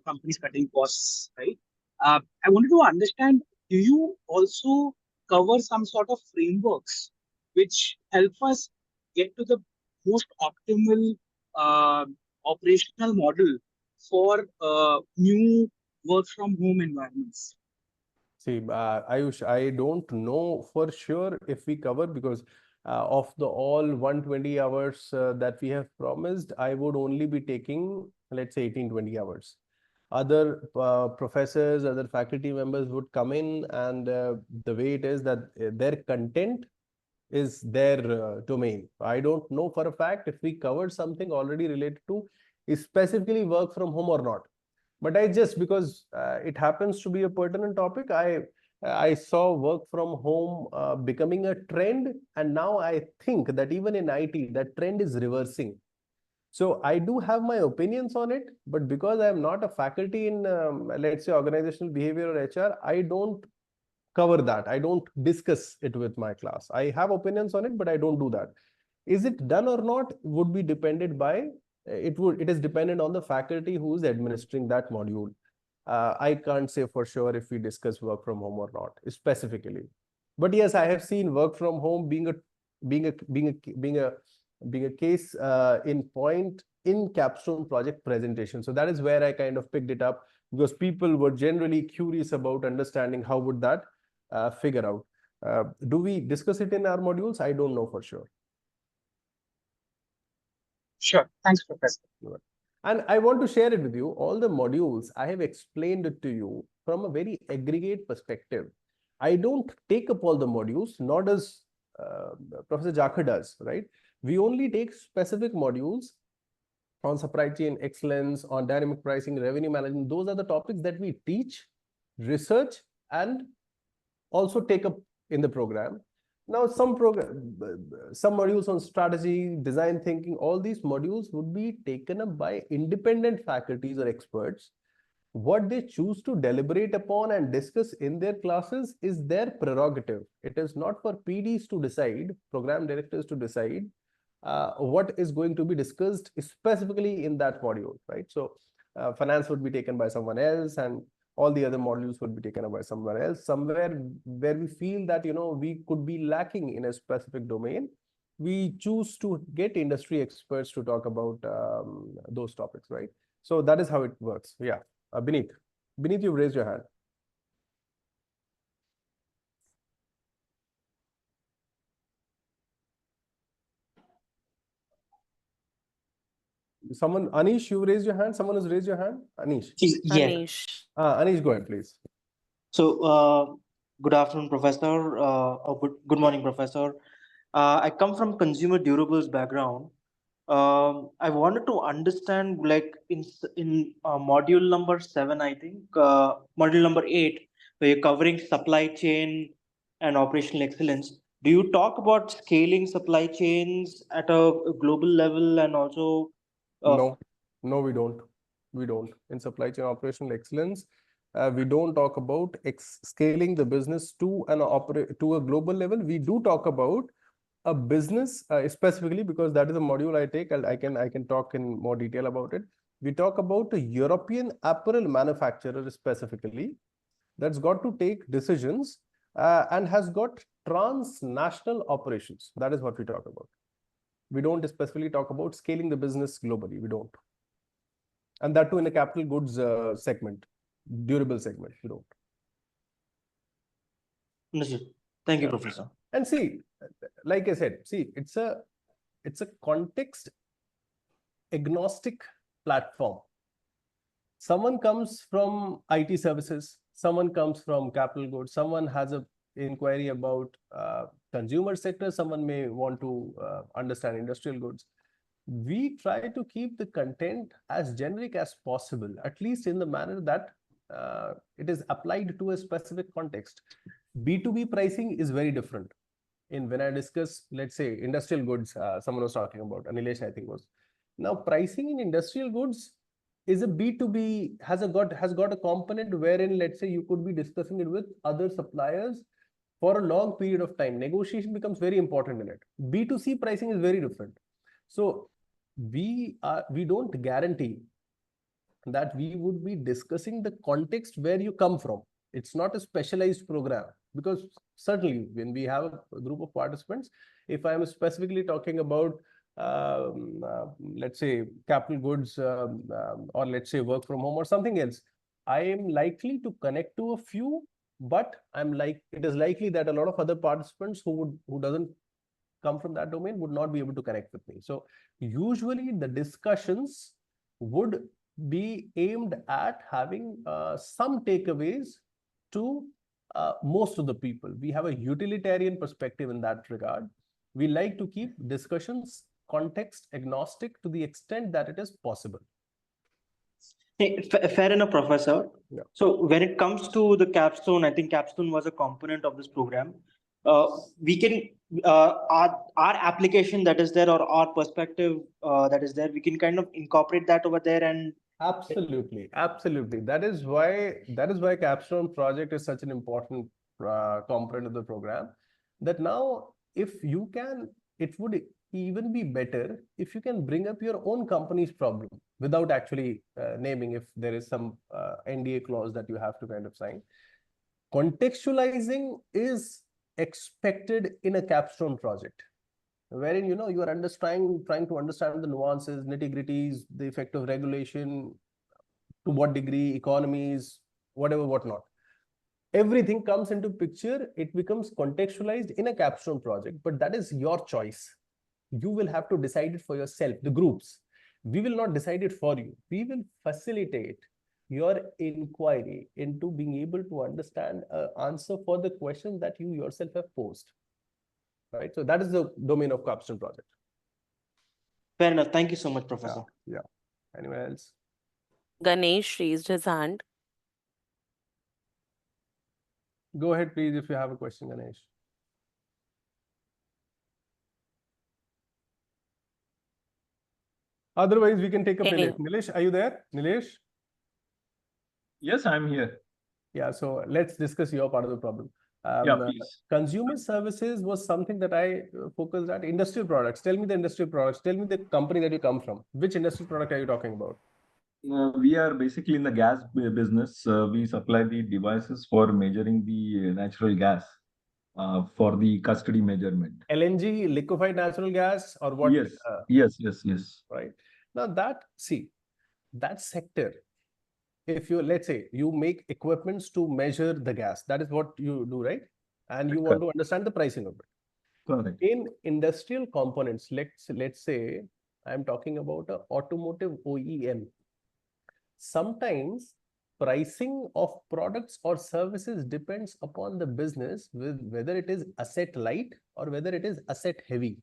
companies cutting costs, right? I wanted to understand, do you also cover some sort of frameworks which help us get to the most optimal operational model for new work from home environments? See, Ayush, I don't know for sure if we cover, because of the all 120 hours that we have promised, I would only be taking, let's say, 18-20 hours. Other professors, other faculty members would come in, and the way it is that their content is their domain. I don't know for a fact if we covered something already related to specifically work from home or not. But because it happens to be a pertinent topic, I saw work from home becoming a trend, and now I think that even in IT, that trend is reversing. So I do have my opinions on it, but because I am not a faculty in, let's say, organizational behavior or HR, I don't cover that. I don't discuss it with my class. I have opinions on it, but I don't do that. Is it done or not would be depended by, it is dependent on the faculty who is administering that module. I can't say for sure if we discuss work from home or not specifically. But yes, I have seen work from home being a case in point in Capstone Project presentation. So that is where I kind of picked it up, because people were generally curious about understanding how would that figure out. Do we discuss it in our modules? I don't know for sure. Sure. Thanks, Professor. And I want to share it with you. All the modules, I have explained it to you from a very aggregate perspective. I don't take up all the modules, nor does Professor Jakar does, right? We only take specific modules on supply chain excellence, on dynamic pricing, revenue management. Those are the topics that we teach, research, and also take up in the program. Now, some modules on strategy, design thinking, all these modules would be taken up by independent faculties or experts. What they choose to deliberate upon and discuss in their classes is their prerogative. It is not for PDs to decide, program directors to decide what is going to be discussed specifically in that module, right? So finance would be taken by someone else, and all the other modules would be taken up by someone else, somewhere where we feel that, we could be lacking in a specific domain. We choose to get industry experts to talk about those topics, right? So that is how it works. Yeah. Beneath, you've raised your hand. Someone, Anish, you raised your hand. Someone has raised your hand. Anish. Yes. Anish. Anish, go ahead, please. So, good afternoon, Professor. Good morning, Professor. I come from consumer durables background. I wanted to understand, like in module number 7, I think, module number 8, where you're covering supply chain and operational excellence. do you talk about scaling supply chains at a global level and also? No, no, we don't. We don't. In supply chain operational excellence, we don't talk about scaling the business to a global level. We do talk about a business specifically, because that is a module I take, and I can talk in more detail about it. We talk about a European apparel manufacturer specifically that's got to take decisions and has got transnational operations. That is what we talk about. We don't specifically talk about scaling the business globally. We don't. And that too in a capital goods segment, durable segment. We don't. Understood. Thank you, Professor. And see, like I said, see, it's a context agnostic platform. Someone comes from IT services, someone comes from capital goods, someone has a inquiry about consumer sector, someone may want to understand industrial goods. We try to keep the content as generic as possible, at least in the manner that it is applied to a specific context. B2B pricing is very different. When I discuss, let's say, industrial goods, someone was talking about, Anilesh, I think was. Now, pricing in industrial goods is a B2B, has got a component wherein, let's say, you could be discussing it with other suppliers for a long period of time. Negotiation becomes very important in it. B2C pricing is very different. So we don't guarantee that we would be discussing the context where you come from. It's not a specialized program, because certainly when we have a group of participants, if I am specifically talking about let's say capital goods or let's say work from home or something else, I am likely to connect to a few, but it is likely that a lot of other participants who doesn't come from that domain would not be able to connect with me. So usually the discussions would be aimed at having some takeaways to most of the people. We have a utilitarian perspective in that regard. We like to keep discussions context agnostic to the extent that it is possible. Hey, fair enough, Professor. Yeah. So when it comes to the Capstone, I think Capstone was a component of this program. We can our application that is there, or our perspective that is there, we can kind of incorporate that over there. And absolutely, absolutely. That is why Capstone Project is such an important component of the program. That now, if you can, it would even be better if you can bring up your own company's problem without actually naming, if there is some NDA clause that you have to kind of sign. Contextualizing is expected in a Capstone project, wherein you are trying to understand the nuances, nitty-gritties, the effect of regulation, to what degree, economies, whatever, whatnot. Everything comes into picture. It becomes contextualized in a Capstone project, but that is your choice. You will have to decide it for yourself, the groups. We will not decide it for you. We will facilitate your inquiry into being able to understand an answer for the question that you yourself have posed. Right? So that is the domain of Capstone Project. Fair enough. Thank you so much, Professor. Yeah. Anyone else? Ganesh raised his hand. Go ahead, please, if you have a question, Ganesh. Otherwise, we can take up Nilesh. Nilesh, are you there? Nilesh? Yes, I'm here. Yeah, so let's discuss your part of the problem. Yeah, please. Consumer services was something that I focused at. Industrial products. Tell me the industrial products. Tell me the company that you come from. Which industrial product are you talking about? We are basically in the gas business. We supply the devices for measuring the natural gas for the custody measurement. LNG, liquefied natural gas, or what? Yes. Right. Now that sector, if you, let's say, you make equipments to measure the gas, that is what you do, right? And you want to understand the pricing of it. Correct. In industrial components, let's say I'm talking about an automotive OEM. Sometimes pricing of products or services depends upon the business, with whether it is asset light or whether it is asset heavy.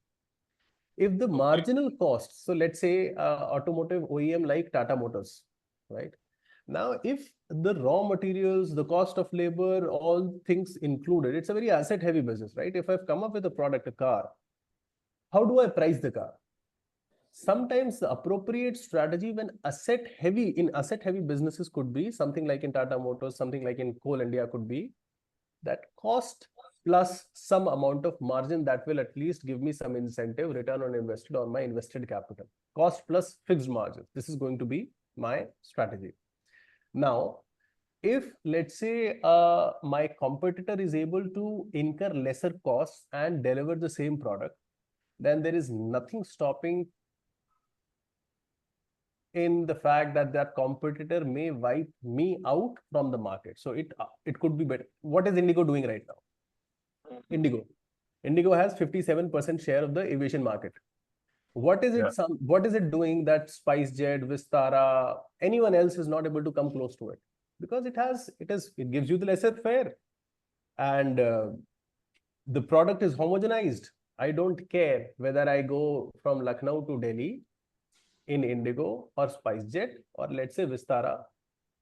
If the marginal cost, so let's say automotive OEM like Tata Motors, right? Now, if the raw materials, the cost of labor, all things included, it's a very asset heavy business, right? If I've come up with a product, a car, how do I price the car? Sometimes the appropriate strategy when asset heavy businesses could be something like in Tata Motors, something like in Coal India could be that cost plus some amount of margin that will at least give me some incentive return on invested on my invested capital. Cost plus fixed margin. This is going to be my strategy. Now, if let's say my competitor is able to incur lesser costs and deliver the same product, then there is nothing stopping in the fact that that competitor may wipe me out from the market. So it could be better. What is Indigo doing right now? Indigo has 57% share of the aviation market. What is it? What is it doing that SpiceJet, Vistara, anyone else is not able to come close to it? Because it gives you the lesser fare, and the product is homogenized. I don't care whether I go from Lucknow to Delhi in Indigo or SpiceJet or let's say Vistara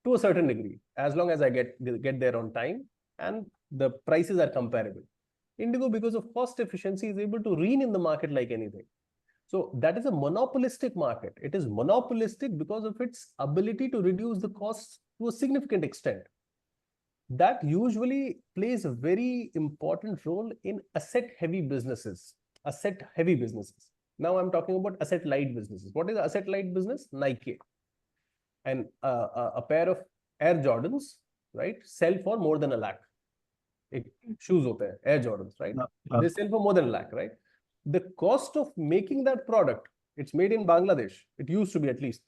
to a certain degree, as long as I get there on time and the prices are comparable. Indigo, because of cost efficiency, is able to reign in the market like anything. So that is a monopolistic market. It is monopolistic because of its ability to reduce the costs to a significant extent. That usually plays a very important role in asset-heavy businesses. Now I'm talking about asset-light businesses. What is asset-light business? Nike. And a pair of Air Jordans, right, sell for more than 1 lakh. Shoes hote hai, Air Jordans, right? They sell for more than 1 lakh, right? The cost of making that product, it's made in Bangladesh. It used to be, at least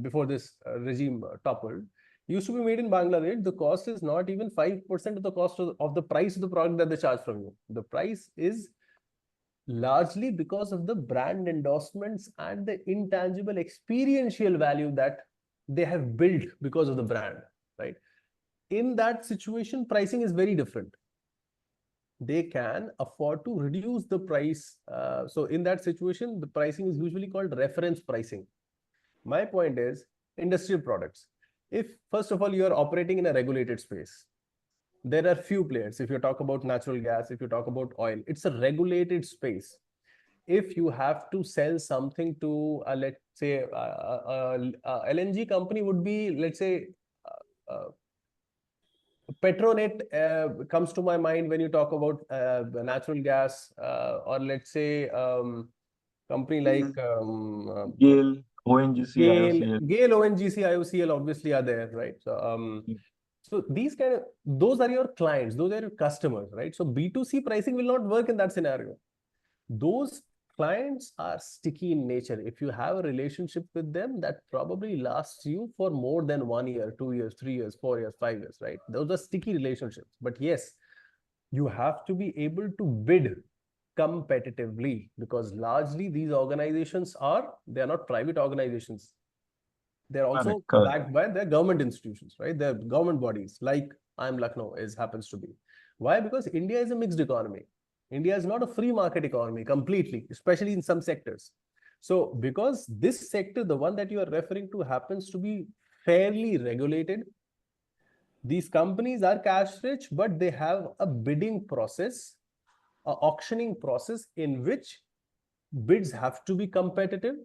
before this regime toppled, used to be made in Bangladesh. The cost is not even 5% of the cost of the price of the product that they charge from you. The price is largely because of the brand endorsements and the intangible experiential value that they have built because of the brand, right? In that situation, pricing is very different. They can afford to reduce the price. So in that situation, the pricing is usually called reference pricing. My point is industrial products. If, first of all, you are operating in a regulated space, there are few players. If you talk about natural gas, if you talk about oil, it's a regulated space. If you have to sell something to, let's say, LNG company would be, let's say, Petronet comes to my mind when you talk about natural gas, or let's say company like GAIL, ONGC, IOCL. GAIL, ONGC, IOCL obviously are there, right? So, so these those are your clients, those are your customers, right? So B2C pricing will not work in that scenario. Those clients are sticky in nature. If you have a relationship with them, that probably lasts you for more than 1 year, 2 years, 3 years, 4 years, 5 years, right? Those are sticky relationships. But yes, you have to be able to bid competitively, because largely these organizations they are not private organizations. They're also backed by their government institutions, right? They're government bodies like IIM Lucknow happens to be. Why? Because India is a mixed economy. India is not a free market economy completely, especially in some sectors. So because this sector, the one that you are referring to, happens to be fairly regulated, these companies are cash rich, but they have a bidding process, an auctioning process in which bids have to be competitive.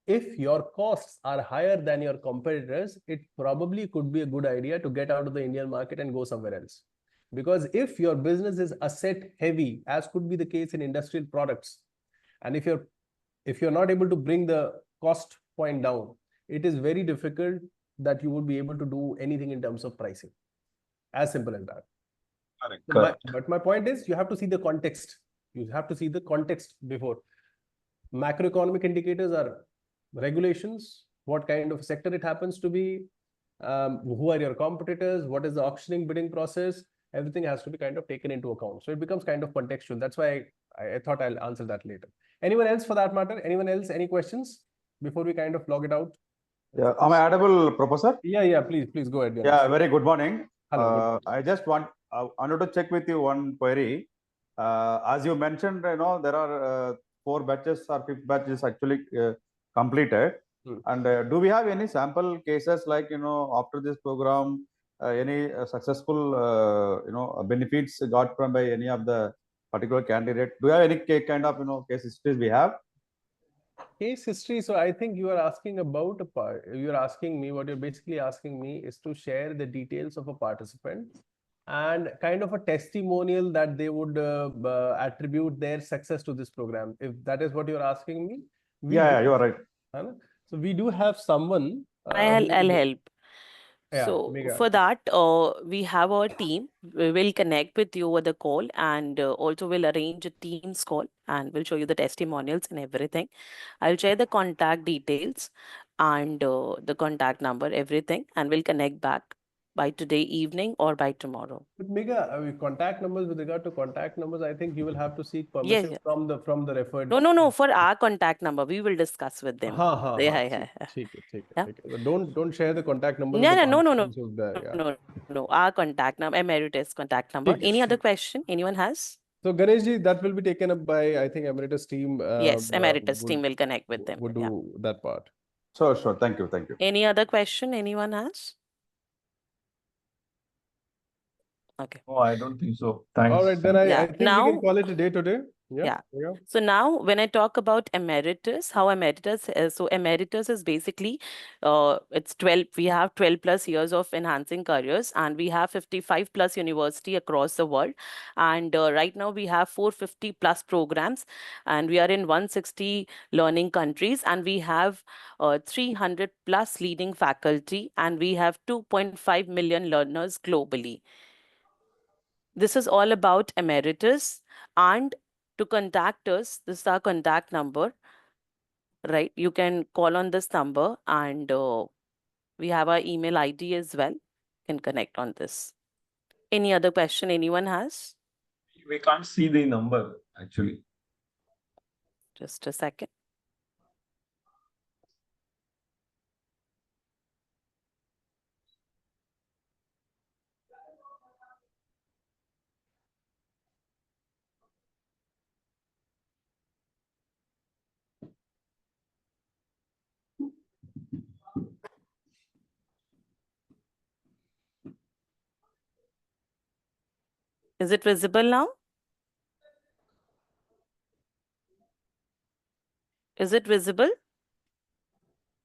If your costs are higher than your competitors, it probably could be a good idea to get out of the Indian market and go somewhere else. Because if your business is asset heavy, as could be the case in industrial products, and if you're not able to bring the cost point down, it is very difficult that you would be able to do anything in terms of pricing. As simple as that. But my point is, you have to see the context. You have to see the context before. Macroeconomic indicators are regulations, what kind of sector it happens to be, who are your competitors, what is the auctioning bidding process, everything has to be kind of taken into account. So it becomes kind of contextual. That's why I thought I'll answer that later. Anyone else for that matter? Anyone else? Any questions before we kind of log it out? Yeah, am I audible, Professor? Yeah, please go ahead. Yeah, very good morning. Hello. I just wanted to check with you one query. As you mentioned, there are 4 batches or 5 batches actually completed. And do we have any sample cases like, after this program, any successful, benefits got from by any of the particular candidate? Do you have any kind of, case histories we have? Case history. So I think you are asking about a part. You're asking me, what you're basically asking me is to share the details of a participant and kind of a testimonial that they would attribute their success to this program. If that is what you're asking me. Yeah, you are right. So we do have someone. I'll help. Yeah, So Megha. for that, we have our team. We will connect with you over the call, and also we'll arrange a Teams call, and we'll show you the testimonials and everything. I'll share the contact details and the contact number, everything, and we'll connect back by today evening or by tomorrow. But Megha, contact numbers, with regard to contact numbers, I think you will have to seek Yes, permission from the referred. No. For our contact number, we will discuss with them. Yeah. Don't share the contact number. No. Our contact number, Emeritus contact number. Any other question anyone has? So Ganeshji, that will be taken up by, I think, Emeritus team. Yes, Emeritus team will connect with them. Would do that part. Sure. Thank you. Any other question anyone has? Okay. Oh, I don't think so. Thanks. All right, then I think Now, we can call it a day today. Yeah. So now when I talk about Emeritus, how Emeritus is, so Emeritus is basically, it's 12, we have 12 plus years of enhancing careers, and we have 55 plus university across the world. And right now we have 450 plus programs, and we are in 160 learning countries, and we have 300 plus leading faculty, and we have 2.5 million learners globally. This is all about Emeritus. And to contact us, this is our contact number, right? You can call on this number, and we have our email ID as well. You can connect on this. Any other question anyone has? We can't see the number actually. Just a second. Is it visible now? Is it visible?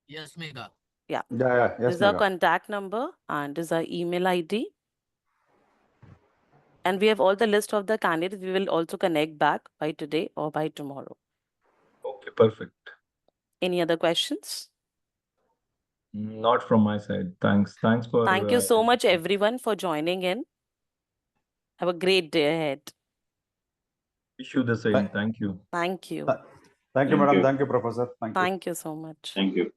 Yes, Megha. Yeah. Yes, This is our contact number, and this is our email ID. And we have all the list of the candidates. We will also connect back by today or by tomorrow. Okay, perfect. Any other questions? Not from my side. Thanks for. Thank you so much, everyone, for joining in. Have a great day ahead. Wish you the same. Thank you. Thank you. Thank you, madam. Thank you, professor. Thank you so much. Thank you.